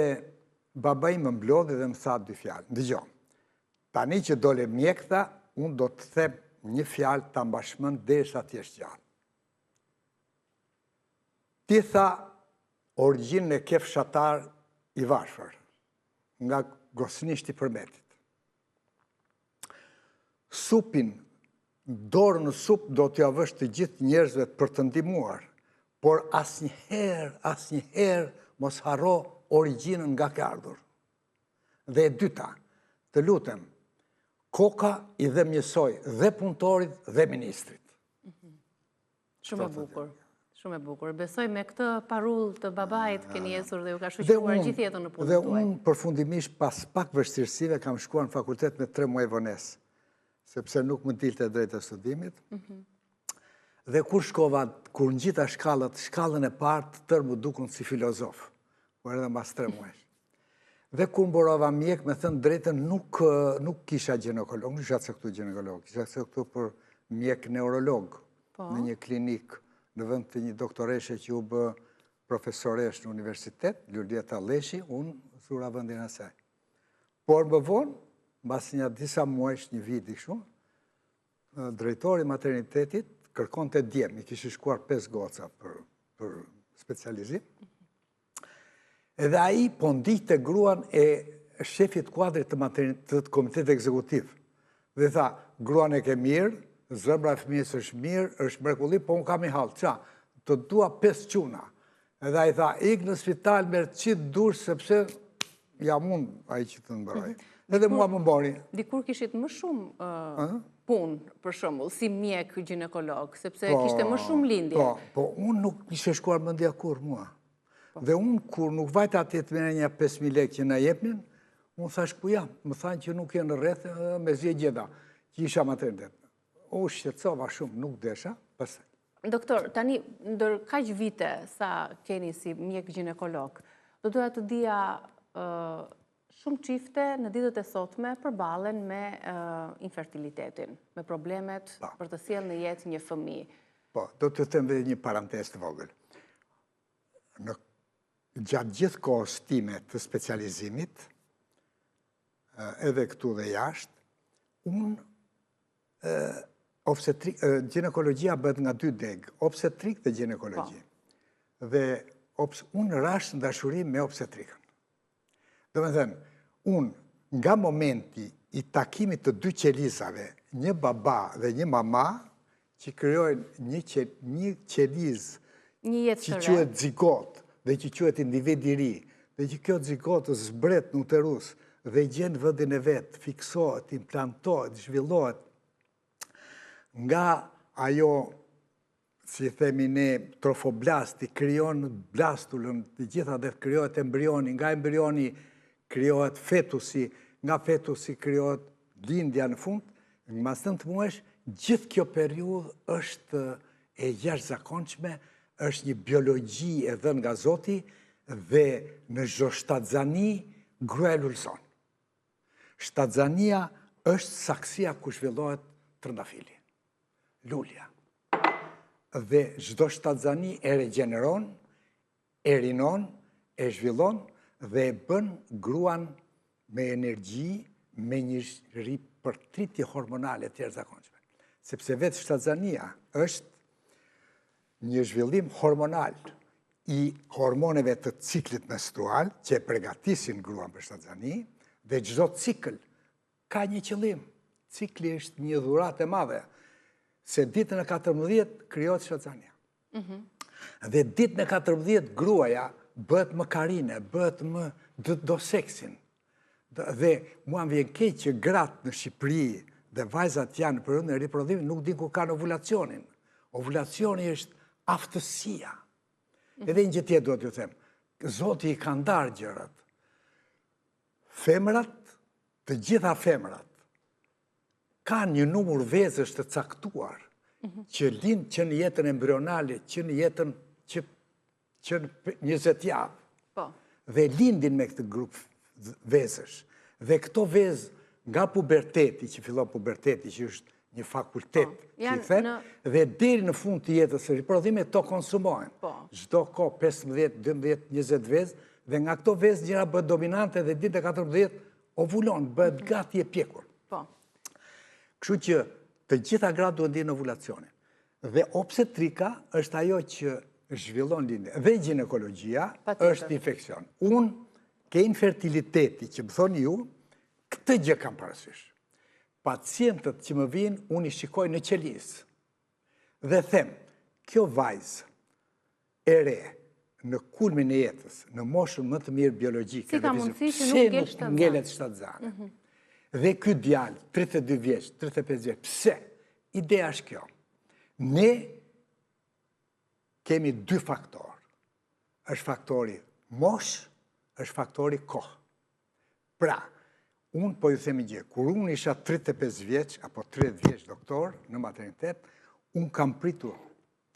babaj më mblodhi dhe më tha dy fjalë. Ndëgjo, tani që dole mjekta, unë do të them një fjalë të mbashmën dhe sa t'jesh gjallë. Ti tha, origjinën e ke fshatar i Varfër, nga Gosnisht i Përmetit. Supin, dorë në sup do t'ja vësh të gjithë njerëzve për të ndihmuar, por asnjëherë mos harro origjinën nga ke ardhur. Dhe e dyta, të lutem, koka i dhe mjesoj dhe punëtorit dhe ministrit. Shumë e bukur. Shumë e bukur. Besoj me këtë parull të babait keni ecur dhe ju ka shoqëruar gjithë jetën në punën tuaj. Dhe unë përfundimisht pas pak vështirësive kam shkuar në fakultet me 3 muaj vonesë, sepse nuk më dilte drejt e studimit. Dhe kur shkova, kur ngjita shkallën e parë të tërë më dukun si filozof, por edhe mas 3 muajsh. Dhe kur mborova mjek, me thënë drejtën, nuk kisha ginekolog, nuk isha caktuar ginekolog, kisha caktuar për mjek neurolog në një klinik në vend të një doktoreshe që u bë profesoresh në universitet, Lullieta Leshi, unë thura vendin asaj. Por më vonë, mbas një disa muajsh, një vit i kështu, drejtori i maternitetit kërkon të djem, i kishte shkuar 5 goca për specializim. Edhe ai po ndihte gruan e shefit kuadrit të komitetit ekzekutiv. Dhe tha, gruan e ke mirë, zëmbra e fëmijës është mirë, është mrekulli, po unë kam i hallë. Qa, të dua 5 quna. Edhe ai tha, ik në spital me qitë dur, sepse jam unë ai që të nëmbaraj. Edhe mua më mbori. Dikur kishit më shumë punë, për shembull, si mjek ginekolog, sepse kishte më shumë lindje. Po, unë nuk kishe shkuar mendja kur mua. Dhe unë, kur nuk vajta atje të mene një 5.000 lekë që na jepnin, unë thash ku jam. Më thanë që nuk jenë rreth me zje gjeda, që isha maternitet. U shqetësova shumë, nuk desha, pastaj. Doktor, tani, ndër kaq vite sa keni si mjek ginekolog, do doja të dija shumë çifte në ditët e sotme përballen me infertilitetin, me problemet për të sjellë në jetë një fëmijë. Po, do të them edhe një parantezë të vogël. Gjatë gjithë kohës time të specializimit, edhe këtu dhe jashtë, ginekologjia bëhet nga 2 degë, obstetrik dhe ginekologji. Dhe unë rash në dashuri me obstetrikën. Do me thënë, unë nga momenti i takimit të 2 qelizave, një baba dhe një mama, që krijojnë një qeliz që quhet zigot, dhe që quhet individ i ri, dhe që kjo zigot zbret në uterus, dhe gjenë vëndin e vetë, fiksohet, implantohet, zhvillohet, nga ajo, si themi ne, trofoblasti, kryon blastullën, të gjitha dhe kryohet embrioni, nga embrioni kryohet fetusi, nga fetusi kryohet lindja në fund, në mas 9 muesh, gjithë kjo periudhë është e jashtëzakonshme, është një biologji e dhënë nga Zoti dhe në çdo shtatzani gruaja lulëson. Shtatzania është saksia ku zhvillohet trëndafili, lulja. Dhe çdo shtatzani e regjeneron, e rinon, e zhvillon dhe e bën gruan me energji, me një ripërtritje hormonale të jashtëzakonshme. Sepse vetë shtatzania është një zhvillim hormonal i hormoneve të ciklit menstrual që e përgatisin gruan për shtatzani dhe çdo cikël ka një qëllim. Cikli është një dhuratë e madhe, se ditën e 14 krijohet shërzania. Dhe ditën e 14 gruaja bëhet më karine, bëhet më do seksin. Dhe mua më vjen keq që gratë në Shqipëri dhe vajzat janë për në riprodhimit nuk din ku kanë ovulacionin. Ovulacioni është aftësia. Edhe një gjë tjetër duhet t'ju them. Zoti i ka ndarë gjërat. Femrat, të gjitha femrat, kanë një numër vezësh të caktuar që lind që në jetën embrionale, që në jetën që në 20 javë. Dhe lindin me këtë grup vezësh. Dhe këto vezë nga puberteti, që fillon puberteti, që është një fakultet, që i them, dhe deri në fund të jetës së riprodhimit to konsumojnë. Çdo kohë 15, 12, 20 vezë, dhe nga këto vezë njëra bëhet dominante dhe ditë 14 ovulon, bëhet gati e pjekur. Kështu që të gjitha gratë duhet ndinë ovulacionin. Dhe obstetrika është ajo që zhvillon lindje. Dhe ginekologjia është infekcion. Unë ke infertiliteti që më thoni ju, këtë gjë kam parasysh. Pacientët që më vinë, unë i shikoj në qelisë. Dhe them, kjo vajzë e re, në kulmin e jetës, në moshën më të mirë biologjike, si ka mundësi që nuk ngelet shtatzane. Dhe ky djalë, 32 vjeç, 35 vjeç, pse? Ideja është kjo. Ne kemi dy faktorë. Është faktori mosh, është faktori kohë. Pra, unë po ju themi gjë, kur unë isha 35 vjeç, apo 30 vjeç doktor në maternitet, unë kam pritur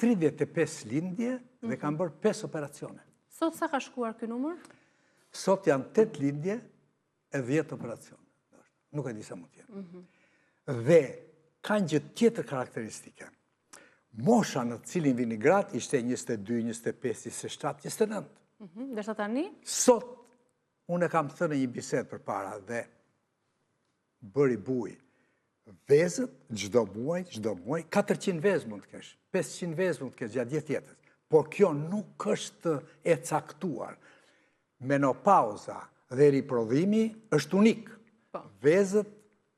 35 lindje dhe kam bërë 5 operacione. Sot sa ka shkuar ky numër? Sot janë 8 lindje e 10 operacione. Nuk e di sa mund t'jenë. Dhe ka një gjë tjetër karakteristike. Mosha në cilin vini gratë ishte 22, 25, 27, 29. Ndërsa tani? Sot, unë e kam thënë një bisedë përpara dhe bëri buj. Vezët, çdo muaj, 400 vezë mund të kesh, 500 vezë mund të kesh gjatë gjithë jetës. Por kjo nuk është e caktuar. Menopauza dhe riprodhimi është unik. Vezët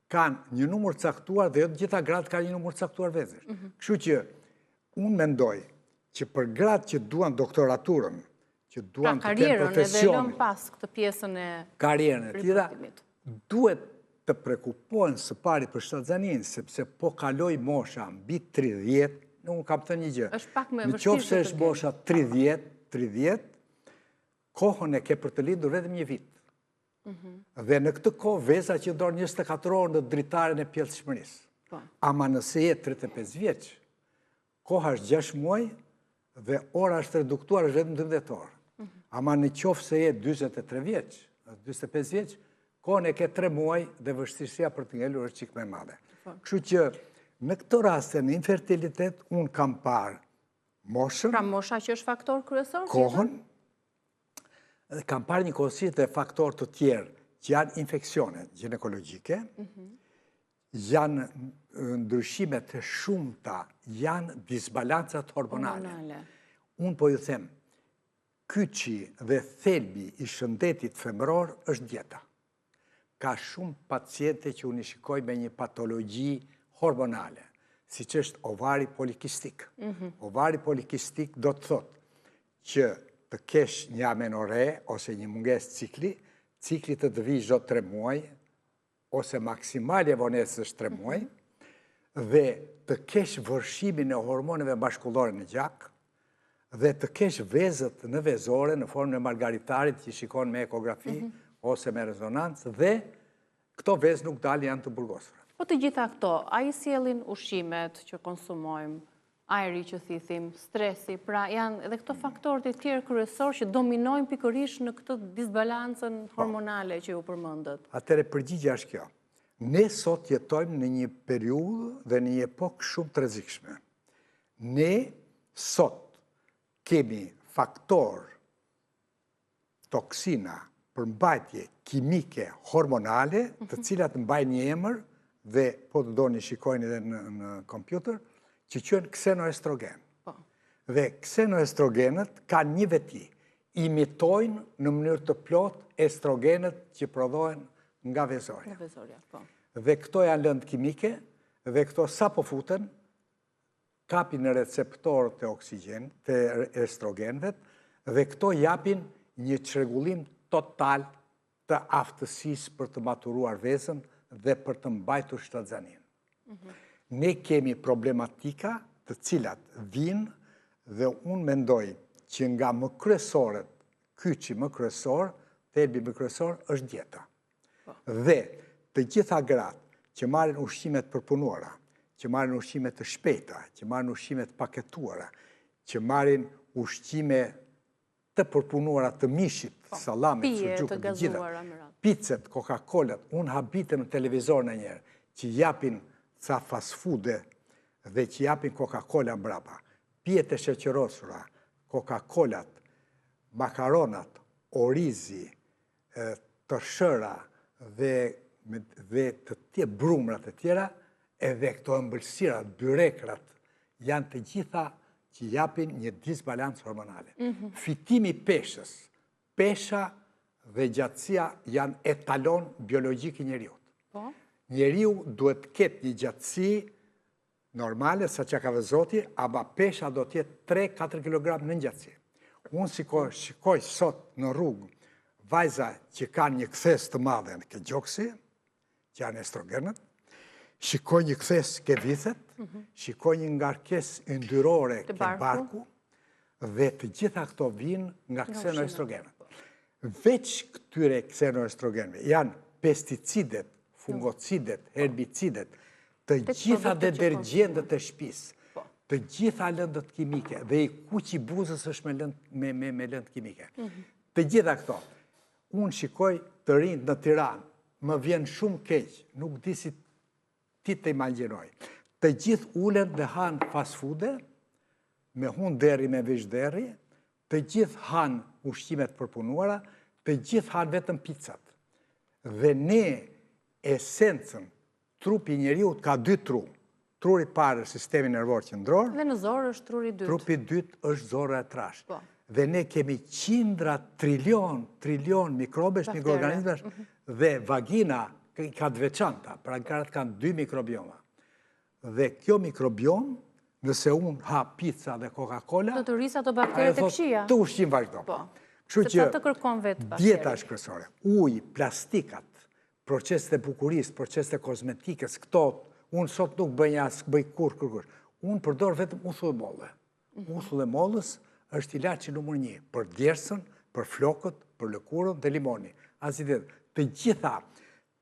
kanë një numër caktuar dhe jo të gjitha gratë kanë një numër caktuar vezësh. Kështu që unë mendoj që për gratë që duan doktoraturën, që duan të kenë profesionin, edhe lëm pas këtë pjesën e karierën e tjera, duhet të prekupohen së pari për shtatzanin, sepse po kaloj mosha mbi 30, unë kam thënë një gjë. Në qoftë se është mosha 30, kohën e ke për të lindur vetëm një vit. Dhe në këtë kohë veza që ndorë 24 orë në dritaren e pjellësishmërisë. Ama nëse jetë 35 vjeç, koha është 6 muaj dhe ora është reduktuar është vetëm 12 orë. Ama në qoftë se jetë 23 vjeç, 25 vjeç, kohën e ke 3 muaj dhe vështirësia për të ngelur është çik më e madhe. Kështu që në këtë raste në infertilitet unë kam parë moshën. Pra mosha që është faktor kryesor? Kohën. Dhe kam parë një kohësisht dhe faktor të tjerë që janë infekcione ginekologjike, janë ndryshimet të shumta, janë disbalancat hormonale. Unë po ju them, kyçi dhe thelbi i shëndetit femëror është dieta. Ka shumë paciente që unë i shikoj me një patologji hormonale, si që është ovari polikistik. Ovari polikistik do të thotë që të kesh një amenore ose një munges cikli të të vi çdo 3 muaj, ose maksimali e vonesës është 3 muaj, dhe të kesh vërshimin e hormoneve bashkullore në gjak, dhe të kesh vezët në vezore në formën e margaritarit që shikon me ekografi ose me rezonancë, dhe këto vezë nuk dalë janë të burgosura. Po të gjitha këto, a i sjellin ushqimet që konsumojmë, ajri që thithim, stresi, pra janë edhe këto faktorët e tjerë kryesor që dominojnë pikërisht në këtë disbalancën hormonale që ju përmendët. Atëre përgjigja është kjo. Ne sot jetojmë në një periudhë dhe në një epokë shumë të rrezikshme. Ne sot kemi faktor toksina, përmbajtje kimike hormonale, të cilat mbajnë një emër dhe po të doni shikojnë edhe në kompjuter, që quhen ksenoestrogen. Dhe ksenoestrogenet kanë një veti, imitojnë në mënyrë të plot estrogenet që prodhohen nga vezorja. Dhe këto janë lëndë kimike, dhe këto sa po futen, kapin në receptorët të oksigjen, të estrogenëve, dhe këto japin një çrregullim total të aftësisë për të maturuar vezën dhe për të mbajtur shtatzanin. Ne kemi problematika të cilat vinë dhe unë mendoj që nga më kryesorët, kyçi më kryesor, thelbi më kryesor është dieta. Dhe të gjitha gratë që marrin ushqimet përpunuara, që marrin ushqimet të shpejta, që marrin ushqimet paketuara, që marrin ushqime të përpunuara të mishit, sallamit, suxhukut, të gjitha, picet, Coca-Colat, unë habitem në televizor në njerë, që japin ca fast food dhe që japin Coca-Cola mbrapa, pjetë e sheqerosura, Coca-Colat, makaronat, orizi, të shëra dhe të tje brumrat e tjera, edhe këto ëmbëlsirat, byrekrat, janë të gjitha që japin një disbalancë hormonale. Fitimi peshës, pesha dhe gjatësia janë etalon biologjik i njeriut. Njeriu duhet ketë një gjatësi normale, sa që ka vë Zoti, ama pesha do tjetë 3-4 kg në gjatësi. Unë shikoj sot në rrugë vajza që kanë një kthes të madhe në këtë gjoksi, që janë estrogenët, shikoj një kthes ke vithet, shikoj një ngarkes yndyrore ke barku, dhe të gjitha këto vinë nga ksenoestrogenët. Veç këtyre ksenoestrogenëve janë pesticidet, fungocidet, herbicidet, të gjitha detergjentët e shtëpisë, të gjitha lëndët kimike, dhe i kuq i buzës është me lëndë kimike. Të gjitha këto. Unë shikoj të rinjt në Tiranë, më vjen shumë keq, nuk di si ti të imagjinoj. Të gjithë ulen dhe hanë fast food, me hunë deri me vish deri, të gjithë hanë ushqimet përpunuara, të gjithë hanë vetëm pizzat. Dhe ne esencën, trupi njeriut ka 2 tru. Truri parë është sistemi nervor qendror. Dhe në zorë është truri 2. Trupi 2 është zora e trash. Dhe ne kemi qindra trilion mikrobesh, mikroorganizmash, dhe vagina ka të veçanta, pra në kanë 2 mikrobioma. Dhe kjo mikrobiom, nëse unë ha pizza dhe Coca-Cola, do të rrisë ato bakteret e këqija. Të ushqim vazhdo. Kështu që të kërkon vetë pastaj. Dieta është kryesore. Uji, plastikat, proceset e bukurisë, proceset e kozmetikës, këto, unë sot nuk bëj kur. Unë përdor vetëm uthull e molle. Uthull e mollës është ilaçi numër 1 për djersën, për flokët, për lëkurën dhe limoni.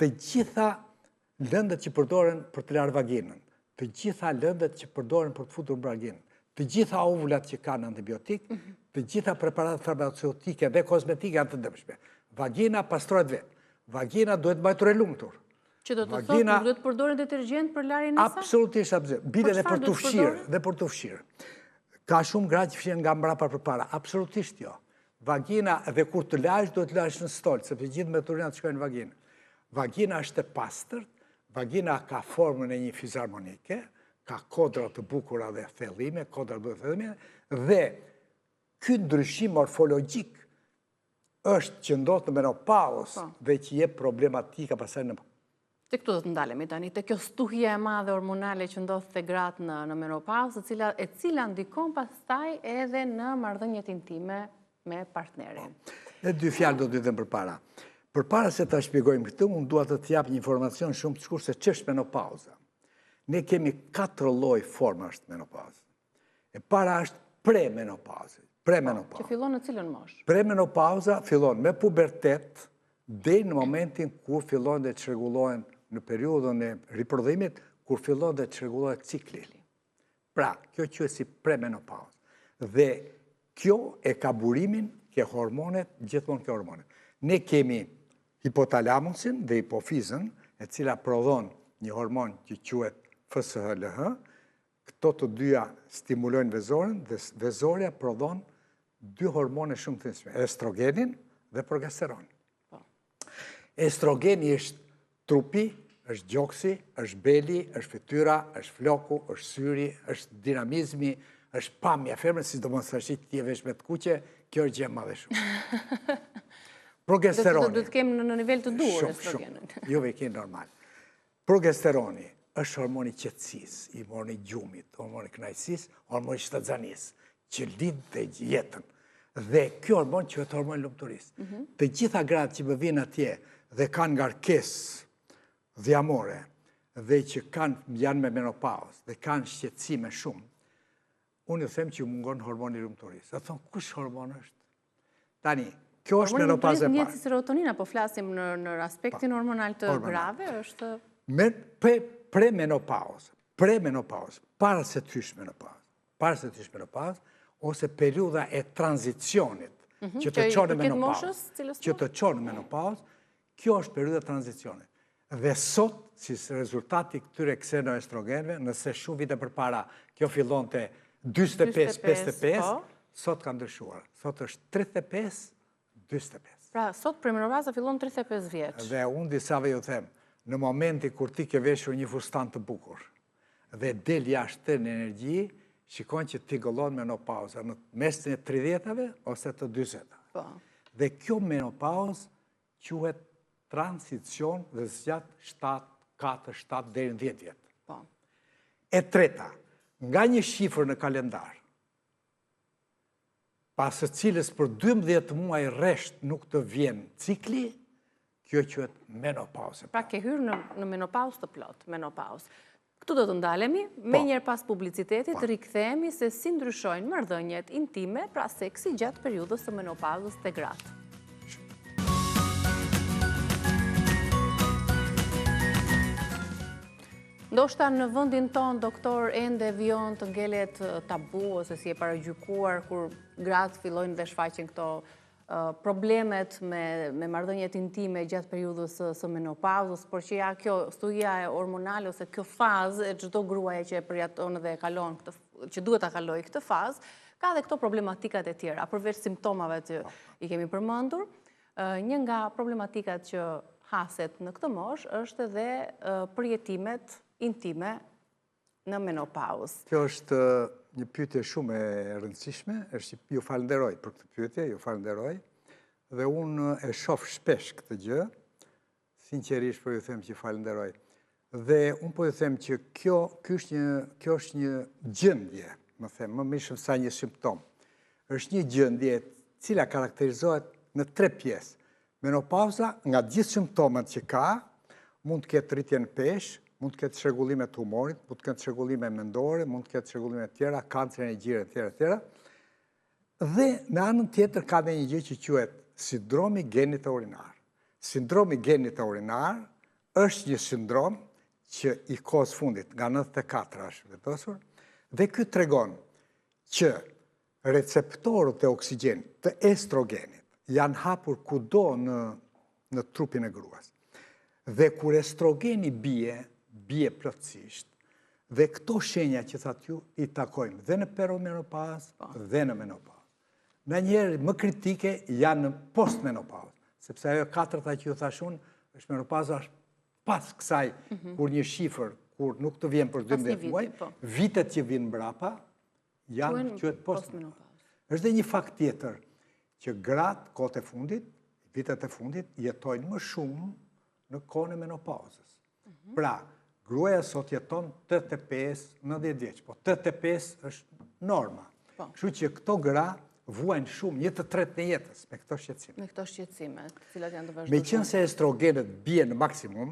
Të gjitha lëndët që përdoren për të larë vaginën, të gjitha lëndët që përdoren për të futur vaginën, të gjitha ovullat që kanë antibiotik, të gjitha preparatet farmaceutike dhe kozmetike janë të dëmshme. Vagina pastrohet vetë. Vagina duhet mbajtur e lumtur. Që do të thotë nuk duhet të përdoren detergjent për larjen e saj? Absolutisht, bile dhe për të fshirë. Ka shumë gra që fshihen nga mbrapa përpara, absolutisht jo. Vagina, dhe kur të lash, duhet lash në stolë, sepse gjithë meturinat shkojnë në vaginë. Vagina është e pastërt, vagina ka formën e një fizarmonike, ka kodra të bukura dhe thellime, dhe ky ndryshim morfologjik është që ndodh në menopauzë dhe që jep problematika pastaj në. Te këtu do të ndalemi tani, te kjo stuhje e madhe hormonale që ndodh te gratë në menopauzë, e cila ndikon pastaj edhe në marrëdhëniet intime me partnerin. Dhe 2 fjalë do të them përpara. Përpara se ta shpjegojmë këtë, unë dua të t'jap një informacion shumë të shkurtër se ç'është menopauza. Ne kemi 4 lloj formash të menopauzës. E para është premenopauzë. Që fillon në cilën moshë? Premenopauza fillon me pubertet deri në momentin kur fillon dhe çrregullohen në periudhën e riprodhimit, kur fillon dhe çrregullohet cikli. Pra, kjo quhet si premenopauzë. Dhe kjo e ka burimin ke hormonet, gjithmonë ke hormonet. Ne kemi hipotalamusin dhe hipofizën, e cila prodhon një hormon që quhet FSHLH. Këto të dyja stimulojnë vezorin dhe vezorja prodhon 2 hormone shumë të rëndësishme, estrogenin dhe progesteron. Estrogeni është trupi, është gjoksi, është beli, është fytyra, është floku, është syri, është dinamizmi, është pamja femrën, sidomos tash ti e vesh me të kuqe, kjo është gjë e madhe shumë. Progesteroni. Do të kemi në nivel të duhur estrogenin. Jo, ve kemi normal. Progesteroni është hormoni qetësisë, i hormoni gjumit, hormoni kënaqësisë, hormoni shtatzanisë, që lidh të jetën. Dhe kjo hormon quhet hormoni lumturisë. Të gjitha gratë që më vinë atje dhe kanë ngarkesë dhjamore dhe që janë me menopauzë dhe kanë shqetësime shumë, unë ju them që ju mungon hormoni lumturisë. A thonë, kush hormon është? Tani, kjo është menopauza e parë. Njëtë si serotonina, po flasim në aspektin hormonal të grave, është... Pre-menopauzë, para se të hysh menopauzë, ose periuda e tranzicionit, që të qonë në menopauzë, kjo është periuda e tranzicionit. Dhe sot, si rezultati këtyre ksenoestrogenve, nëse shumë vite përpara, kjo fillon të 25-55, sot ka ndryshuar. Sot është 35-25. Pra, sot premenopauza fillon 35 vjeç. Dhe unë disave ju them, në momenti kur ti ke veshur një fustan të bukur, dhe del jashtë në energji, shikon që ti gëllon menopauza në mesin e 30-ave ose të 40-ave. Dhe kjo menopauzë quhet transicion dhe zgjat 4-7 deri në 10 vjetë. E treta, nga një shifër në kalendar, pas së cilës për 12 muaj rresht nuk të vjen cikli, kjo quhet menopauzë. Pra ke hyrë në menopauzë të plot, menopauzë. Këtu do të ndalemi, me njerë pas publicitetit, rikthehemi se si ndryshojnë marrëdhëniet intime, pra seksi gjatë periudhës së menopauzës të gratë. Ndoshta në vendin ton, doktor, ende vijon të ngelet tabu ose si e paragjykuar kur gratë fillojnë dhe shfaqen këto problemet me marrëdhëniet intime gjatë periudhës së menopauzës, por që ja kjo studia e hormonale ose kjo fazë e çdo gruaje që e përjeton dhe e kalon që duhet ta kalojë këtë fazë, ka dhe këto problematikat e tjera, përveç simptomave që i kemi përmendur. Një nga problematikat që haset në këtë moshë është edhe përjetimet intime në menopauzë. Kjo është një pyetje shumë e rëndësishme, ju falenderoj për këtë pyetje, ju falenderoj, dhe unë e shoh shpesh këtë gjë, sinqerisht po ju them që falenderoj. Dhe unë po ju them që kjo është një gjendje, më mishëm sa një simptom. Është një gjendje cila karakterizohet në 3 pjesë. Menopauza, nga gjithë simptomat që ka, mund të ketë rritje në peshë, mund të ketë çrregullime të humorit, mund të ketë çrregullime mendore, mund të ketë çrregullime të tjera, kancer në gjire të tjera. Dhe në anën tjetër ka dhe një gjë që quhet sindromi genit të urinar. Sindromi genit të urinar është një sindrom që i kohës fundit, nga 94 është vetosur, dhe ky tregon që receptorët e oksigjenit, të estrogenit, janë hapur kudo në trupin e gruas. Dhe kur estrogeni bie plotësisht, dhe këto shenja që thatë ju i takojmë dhe në perimenopauzë dhe në menopauzë. Në njerë më kritike janë në post-menopauzë, sepse ajo 4-ta që ju thashun është menopauza pas kësaj, kur një shifër, kur nuk të vjen për 12 muaj, vitet që vinë mbrapa janë quhet post-menopauzë. Është dhe një fakt tjetër që gratë kohët e fundit, vitet e fundit, jetojnë më shumë në kohën e menopauzës. Pra, gruaja sot jeton 85-90 vjeç, po 85 është norma. Kështu që këto gra vuajnë shumë 1/3 në jetës me këto shqetësime. Me këto shqetësime, të cilat janë të vazhdueshme. Meqense estrogenet bien në maksimum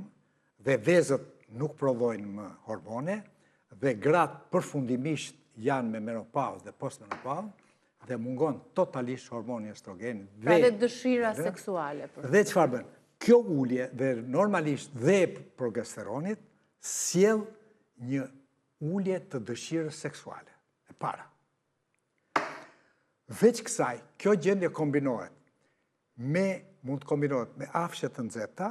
dhe vezët nuk prodhojnë më hormone dhe gratë përfundimisht janë me menopauzë dhe postmenopauzë dhe mungon totalisht hormoni estrogenit. Pra dhe dëshira seksuale. Dhe çfarë bën? Kjo ulje dhe normalisht dhe progesteronit sjell një ulje të dëshirës seksuale e para. Veç kësaj, kjo gjendje kombinohet mund të kombinohet me afshe të nxehta,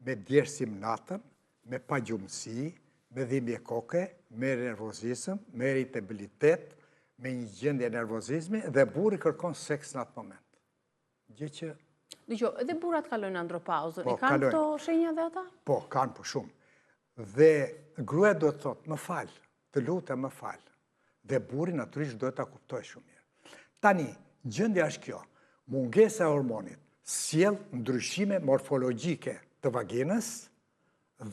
me djersim natën, me pagjumësi, me dhimbje koke, me nervozizëm, me irritabilitet, me një gjendje nervozizmi dhe burri kërkon seks në atë moment. Gjë që edhe burrat kalojnë andropauzën, i kanë këto shenja dhe ata? Po, kanë po shumë. Dhe gruaja duhet të thotë, më fal, të lutem më fal. Dhe burri natyrisht duhet ta kuptojë shumë mirë. Tani, gjendja është kjo. Mungesa e hormonit sjell ndryshime morfologjike të vaginës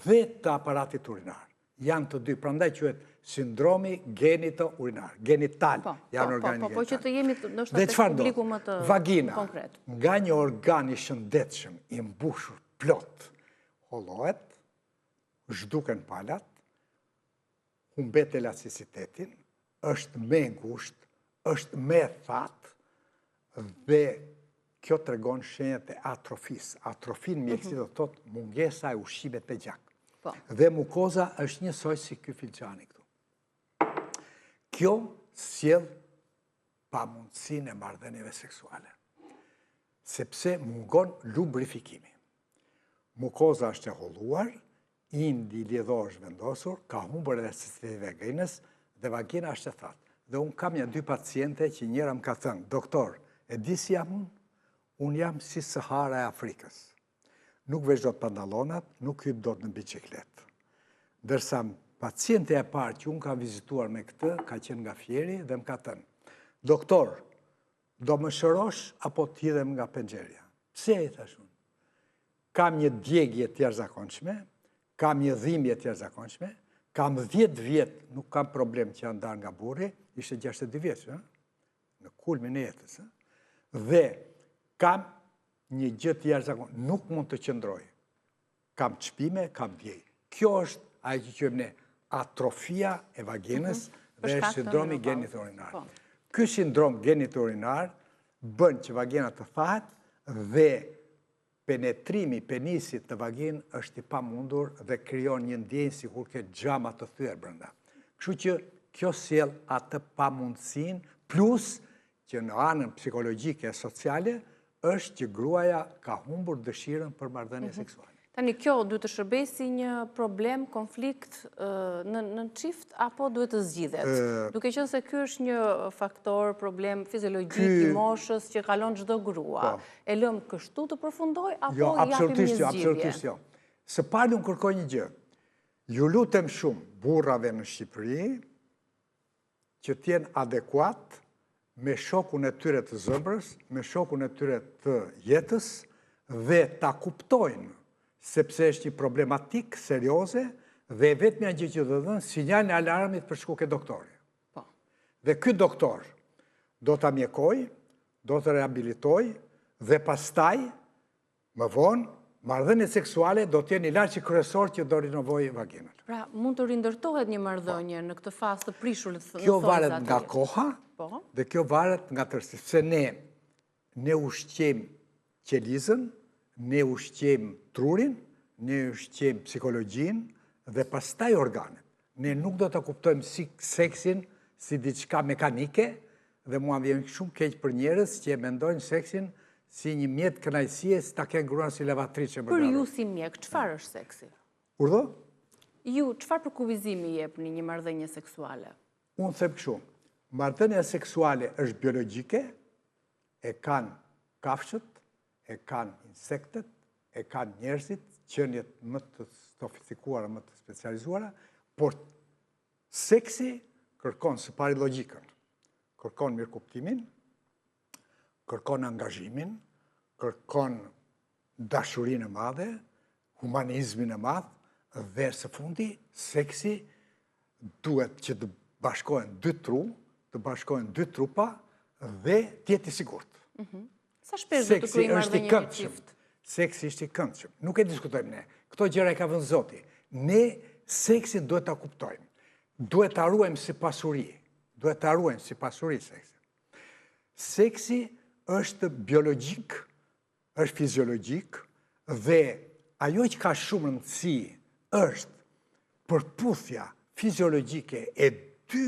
dhe të aparatit urinar. janë të dy, prandaj quhet sindromi genito-urinar, genital, janë organi Po që të jemi ndoshta tek publiku më të vagina, konkret. nga një organ i shëndetshëm, i mbushur plot, hollohet, zhduken palat, humbet elasticitetin, është me ngusht, është me thatë, dhe kjo tregon shenjat e atrofisë. Atrofin mjekësi do të thotë mungesa e ushqimit te gjak. Dhe mukoza është njësoj si ky filxhani këtu. Kjo sjell pamundësinë e marrëdhënieve seksuale, sepse mungon lubrifikimi. Mukoza është e holluar, indi lidhor është vendosur, ka humbur elasticitet vaginës dhe vagina është e thatë. Dhe unë kam një dy paciente që njëra më ka thënë, doktor, e di si jam unë jam si Sahara e Afrikës. Nuk veç do të pantallonat, nuk hyp dot në biçikletë. Dërsa paciente e parë që unë kam vizituar me këtë, ka qenë nga Fieri dhe më ka thënë, doktor, do më shërosh apo të hidhem nga penxheria? Pse i thash unë? Kam një djegje të jashtëzakonshme, kam një dhimbje të jashtëzakonshme, kam 10 vjet, nuk kam problem që janë ndarë nga burri, ishte 62 vjeç, në kulmin e jetës, dhe kam një gjë të jashtëzakonshme, nuk mund të qëndroj. Kam çpime, kam djegje. Kjo është ajo që quajmë ne atrofia e vaginës dhe është sindromi genito-urinar. Ky sindrom genito-urinar bën që vagina të thahet dhe penetrimi penisit të vaginë është i pamundur dhe krijon një ndjenjë sikur ke xhama të thyer brenda. Kështu që kjo sjell atë pamundësinë plus që në anën psikologjike e sociale është që gruaja ka humbur dëshirën për marrëdhënie seksuale. Tani kjo duhet të shërbejë si një problem, konflikt në çift apo duhet të zgjidhet? Duke qenë se ky është një faktor, problem fiziologjik i moshës që kalon çdo grua. E lëm kështu të përfundoj apo japim një zgjidhje? Absolutisht jo. Së pari unë kërkoj një gjë. Ju lutem shumë burrave në Shqipëri që të jenë adekuat me shokun e tyre të zëbrës, me shokun e tyre të jetës dhe ta kuptojnë sepse është një problematik serioze dhe vetmja gjë që do dhënë sinjal e alarmit për shku ke doktori. Dhe ky doktor do ta mjekoj, do të rehabilitoj dhe pastaj më vonë marrëdhëniet seksuale do të jenë ilaçi kryesor që do rinovojë vaginën. Pra, mund të rindërtohet një marrëdhënie në këtë fazë të prishurit. Kjo varet nga koha dhe kjo varet nga tërësi. Se ne ushqejmë qelizën, ne ushqejmë trurin, ne ushqejmë psikologjin dhe pastaj organet. Ne nuk do të kuptojmë seksin si diçka mekanike dhe mua vjen shumë keq për njerëz që e mendojnë seksin si një mjet kënaqësie, si ta kenë gruan si lavatriçe. Për ju si mjek, çfarë është seksi? Urdhë? Ju, çfarë përkufizimi jepni një marrëdhënie seksuale? Unë them kështu, marrëdhënia seksuale është biologjike, e kanë kafshët, e kanë insektet, e kanë njerëzit, qenjet më të sofistikuara, më të specializuara, por seksi kërkon së pari logjikën, kërkon mirëkuptimin, kërkon angazhimin, kërkon dashurinë e madhe, humanizmin e madh, dhe së fundi seksi duhet që të bashkohen dy tru, të bashkohen dy trupa dhe të jetë i sigurt. Sa shpesh do të kryejmë marrëdhënie me çift? Seksi është i këndshëm. Nuk e diskutojmë ne. Këto gjëra i ka vënë Zoti. Ne seksin duhet ta kuptojmë. Duhet ta ruajmë si pasuri. Duhet ta ruajmë si pasuri seksin. Seksi është biologjik, është fiziologjik dhe ajo që ka shumë rëndësi është përputhja fiziologjike e dy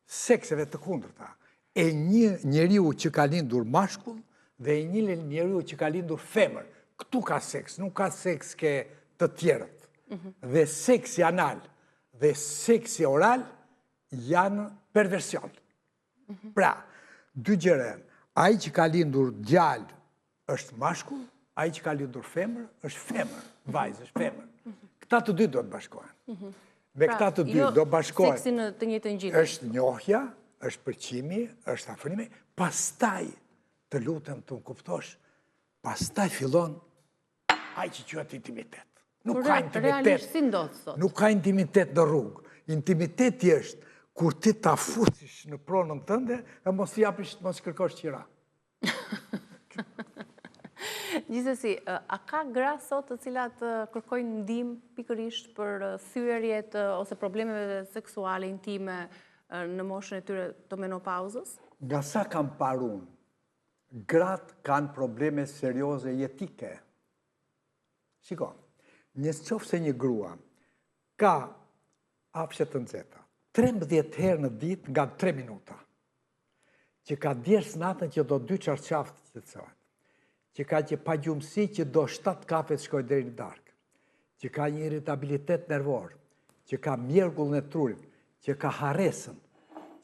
sekseve të kundërta. E një njeriu që ka lindur mashkull dhe e një njeriu që ka lindur femër. Këtu ka seks, nuk ka seks ke të tjerët. Dhe seksi anal dhe seksi oral janë perversion. Pra, dy gjëra, ai që ka lindur djalë është mashkull, ai që ka lindur femër është femër, vajzë është femër. Këta të dy do të bashkohen. Me këta të dy do bashkohen. Seksi në të njëjtën gjë. Është njohja, është përqimi, është afrimi, pastaj të lutem të më kuptosh, pastaj fillon ai që quhet intimitet. Nuk ka realisht si ndodh sot? Nuk ka intimitet në rrugë. Intimiteti është kur ti ta fusish në pronën tënde e mos japish, mos kërkosh qira. Gjithsesi, a ka gra sot të cilat kërkojnë ndihmë pikërisht për thyerjet ose problemeve seksuale intime në moshën e tyre të menopauzës? Nga sa kam parun, gratë kanë probleme serioze jetike. Shiko, nëse qoftë se një grua ka hapshe të nxehta 13 herë në ditë nga 3 minuta, që ka djersë natën që do 2 çarçafë të qetësohet, që ka që pa gjumësi që do 7 kafe të shkoj deri në darkë, që ka një irritabilitet nervor, që ka mjergullin e trurit, që ka haresën,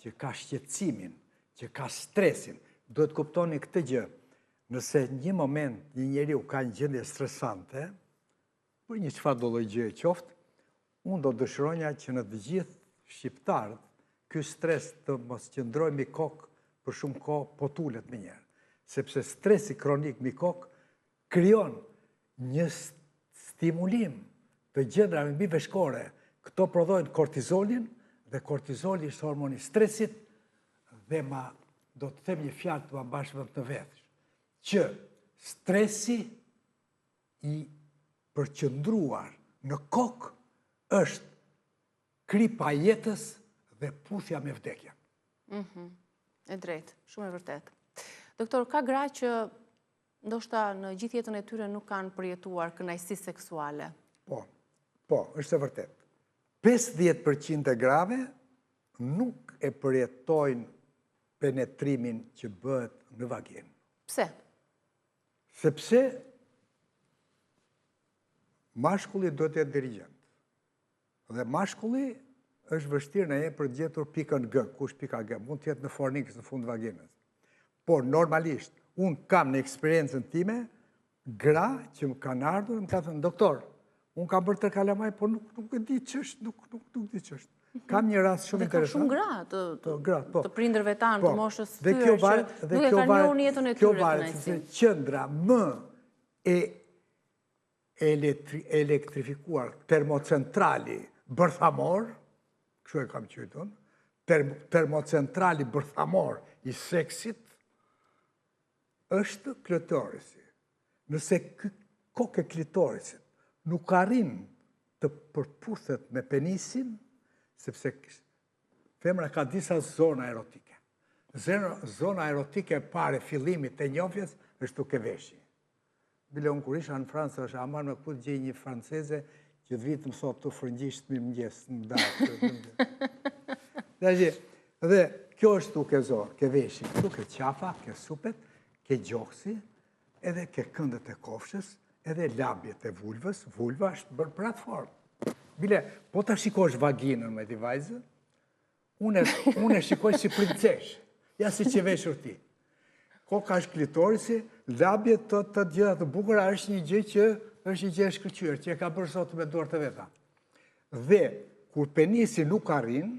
që ka shqetësimin, që ka stresin, duhet kuptoni këtë gjë. Nëse një moment një njeriu ka një gjendje stresante, për një çfarë do lloj gjëje qoftë, unë do dëshironja që në të gjithë shqiptarët, ky stres të mos qëndrojë mi kokë për shumë kohë, po tulet më njëherë. Sepse stresi kronik mi kokë krijon një stimulim të gjendrave mbi veshkore. Këto prodhojnë kortizolin, dhe kortizoli është hormoni stresit, dhe do të them një fjalë të mbashme të vetësh, që stresi i përqëndruar në kokë është kripa jetës dhe puthja me vdekjen. E drejtë, shumë e vërtet. Doktor, ka gra që ndoshta në gjithë jetën e tyre nuk kanë përjetuar kënaqësi seksuale? Po, është e vërtet. 50% e grave nuk e përjetojnë penetrimin që bëhet në vaginë. Pse? Sepse mashkulli duhet të jetë dirigjent. Dhe mashkulli është vështirë në për gjetur pikën G, kush pika G, mund të jetë në fornikës në fund vaginës. Por normalisht, unë kam në eksperiencën time, gra që më kanë ardhur, më ka thënë, doktor, unë kam bërë të kalamaj, por nuk e di ç'është, nuk di ç'është. Kam një rast shumë interesant. Dhe ka shumë gra të prindërve tanë, të moshës tyre, që nuk e kanë njohur në jetën e tyre kënaqësinë. Qendra më e elektrifikuar, termocentrali bërthamor, kështu e kam qytur, termocentrali bërthamor i seksit, është klitorisi. Nëse kokë e klitorisit nuk arrin të përputhet me penisin, sepse femra ka disa zona erotike. Zona erotike e pare fillimit të njohjes është duke veshi. Bile unë kur isha në Francë, është amar me këtë gjej një franceze që të vitë më thotë të frëngjisht mirë mëngjes në darë. Dhe kjo është duke zorë, ke veshi, duke qafa, ke supet, ke gjoksi, edhe ke këndet e kofshës, edhe labjet e vulvës, vulva është bërë për atë formë. Bile, po ta shikosh vaginën me t'i vajzë, unë e shikoj si princesh, ja si që veshur ti. Koka është klitorisi, labjet të gjitha të bukura është një gjë që është një gjë e shkëlqyer, që e ka bërë sot me dorë të veta. Dhe, kur penisi nuk arrin,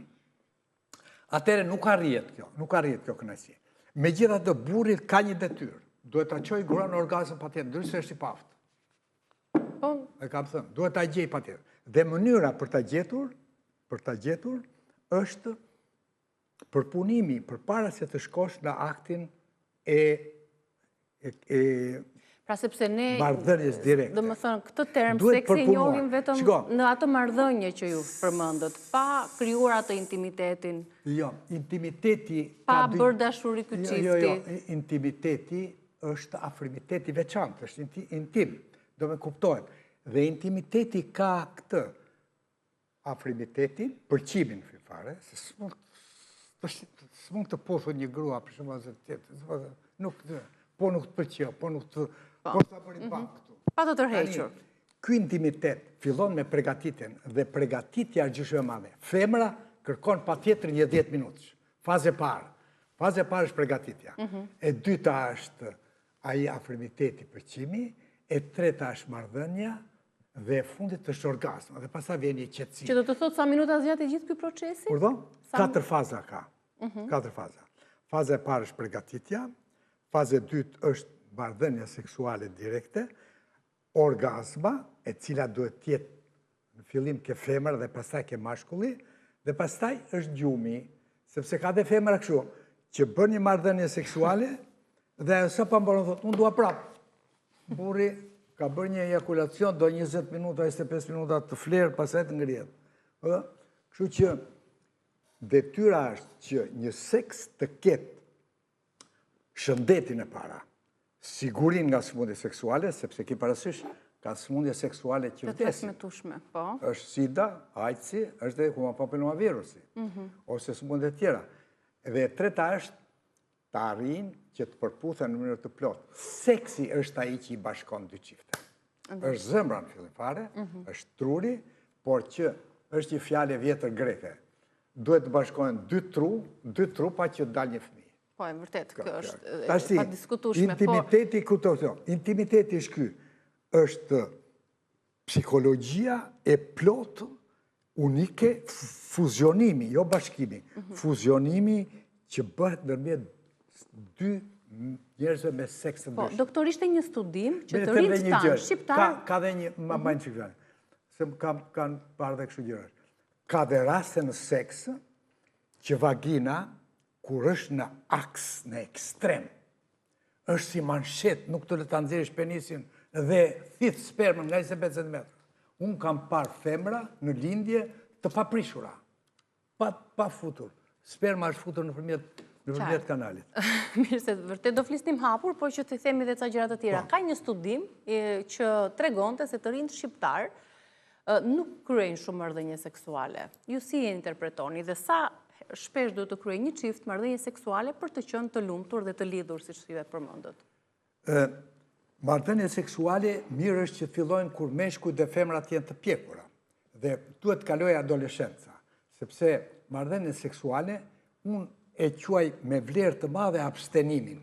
atëre nuk arrihet kjo kënaqësi. Megjithatë burri ka një detyrë, duhet ta çojë gruan në orgazm patjetër, ndryshe është i paftë. E kam thënë, duhet ta gjej patjetër. Dhe mënyra për ta gjetur është përpunimi përpara se të shkosh në aktin pra sepse ne, marrëdhënies direkte. Do më thënë, këtë term seksi njohim vetëm në atë marrëdhënie që ju përmendët, pa krijuar atë intimitetin. Jo, intimiteti... Pa bërë dashuri ky çifti. Jo, intimiteti është afrimiteti veçantë, është intim, do me kuptohet. Dhe intimiteti ka këtë afrimiteti, përqimin fare, se s'mund të pothu një grua për shumë azë tjetër, po nuk të përqeo, po nuk të... Po sa për i pak këtu. Pa të tërhequr. Ky intimitet fillon me pregatitjen, dhe pregatitja është gjysmë e madhe. Femra kërkon patjetër një 10 minutësh. Faze parë. Faze parë është pregatitja. E dyta është ai afrimiteti, përqimi, e treta është marrëdhënia, dhe fundit është orgazm, dhe pastaj vjen një qetësi. Që do të thotë sa minuta zgjat gjithë ky procesi? Urdhon? 4 faza ka. 4 faza. Faza e parë është pregatitja, faza e dytë është marrëdhënia seksuale direkte, orgazma, e cila duhet tjetë në fillim ke femër dhe pastaj ke mashkulli, dhe pastaj është gjumi, sepse ka dhe femër kështu, që bën një marrëdhënie seksuale, dhe sa pa mbaron thotë, unë dua prapë. Burri ka bërë një ejakulacion, do 20 minuta, 25 minuta të flerë, pastaj të ngrihet. Kështu që detyra është që një seks të ketë shëndetin e para, sigurin nga sëmundje seksuale, sepse ki parasysh ka sëmundje seksuale që vdesin. Po. Është sida, AIDS-i, është dhe papillomavirusi, ose sëmundje tjera. Dhe treta është të arrin që të përputhen në mënyrë të plotë. Seksi është ai që i bashkon dy çifte. Është zemra në fillim fare, është truri, por që është një fjalë e vjetër greke. Duhet të bashkohen dy trupa që të dalë një fëmijë. Po, e vërtet, kjo është pa diskutueshme. Intimiteti intimiteti është ky. Është psikologjia e plotë, unike, fuzionimi, jo bashkimi, fuzionimi që bëhet ndërmjet dy njerëzve me seks të ndryshëm. Po, doktor, ishte një studim që të rinjtë tanë shqiptarë... Ka dhe një, ma bajnë që fjallë, se kanë parë dhe kështu gjërë. Ka dhe raste në seks që vagina, kur është në aks, në ekstrem, është si manshet, nuk të le të nxjerrësh penisin dhe thith spermën nga 25 cm. Unë kam parë femra në lindje të paprishura, pa futur. Sperma është futur në përmjet kanalit. Mirë se vërtet do flisnim hapur, por që të themi dhe ca gjëra të tjera. Ka një studim që tregonte se të rinjtë shqiptar nuk kryejnë shumë marrëdhënie seksuale. Ju si e interpretoni dhe sa shpesh duhet të kryejë një çift marrëdhënie seksuale për të qenë të lumtur dhe të lidhur, siç ju përmendët? Marrëdhëniet seksuale mirë është që fillojnë kur meshkujt dhe femrat janë të pjekura. Dhe duhet kalojë adoleshenca, sepse marrëdhëniet seksuale unë e quaj me vlerë të madhe abstenimin.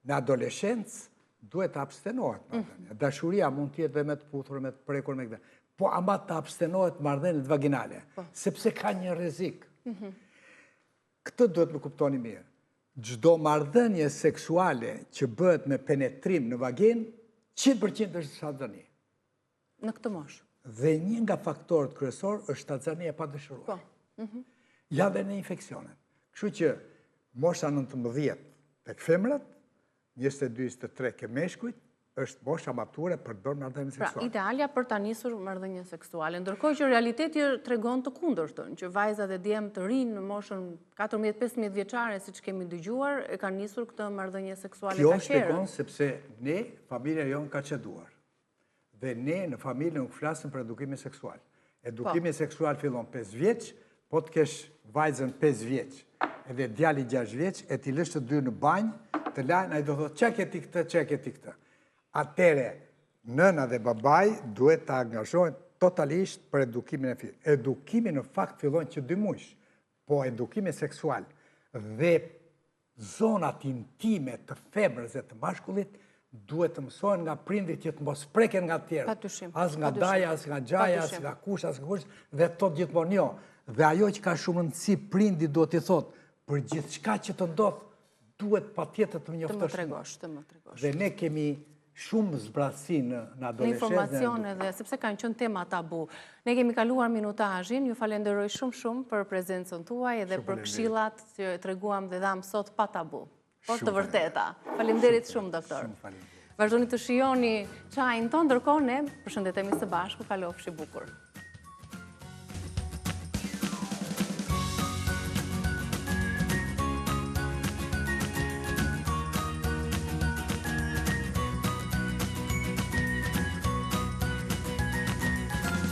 Në adoleshencë duhet të abstenohet marrëdhënia. Dashuria mund të jetë dhe me të puthur, me të prekur, me këtë. Po ama të abstenohet marrëdhëniet vaginale, sepse ka një rrezik. Këtë duhet më kuptoni mirë. Çdo marrëdhënie seksuale që bëhet me penetrim në vaginë, 100% është shadzani. Në këtë moshë. Dhe një nga faktorët kryesor është shadzania e padëshiruar. Ja dhe në infeksionet. Kështu që mosha 19 tek femrat, 22-23 ke meshkujt, është mosha mature për të bërë marrëdhënie seksuale. Pra, idealja për ta nisur marrëdhënie seksuale, ndërkohë që realiteti tregon të kundërtën, që vajza dhe djemë të rinë në moshën 14-15 vjeçare, siç kemi dëgjuar, e kanë nisur këtë marrëdhënie seksuale Kjo kaq herë. shpjegon sepse ne, familja jonë ka çeduar. Dhe ne në familje nuk flasim për edukimin seksual. Edukimi seksual fillon 5 vjeç, po të kesh vajzën 5 vjeç, edhe djali 6 vjeç, e ti lësh të dy në banjë, të lajnë, ai do thotë, çka ke ti këtë, çka ke ti këtë. Atëre, nëna dhe babai duhet të angazhohen totalisht për edukimin e fëmijës. Edukimi në fakt fillon që 2 muaj, po edukimi seksual dhe zonat intime të femrës dhe të mashkullit duhet të mësohen nga prindrit që të mos preken nga të tjerë. As nga daja, as nga gjaja, as nga kush, dhe tot gjithmonë jo. Dhe ajo që ka shumë rëndësi prindi duhet i thotë, për gjithçka që të ndodh, duhet patjetër të mjoftosh. Të më tregosh. Dhe ne kemi shumë zbratësi në adoleshencë. Në informacione dhe sepse kanë qenë tema tabu. Ne kemi kaluar minutazhin, ju falenderoj shumë për prezencën tuaj dhe për këshillat që treguam dhe dham sot pa tabu. Po të vërteta. Faleminderit shumë, doktor. Vazhdoni të shijoni çajin ton, ndërkohë ne përshëndetemi së bashku, kalofshi bukur.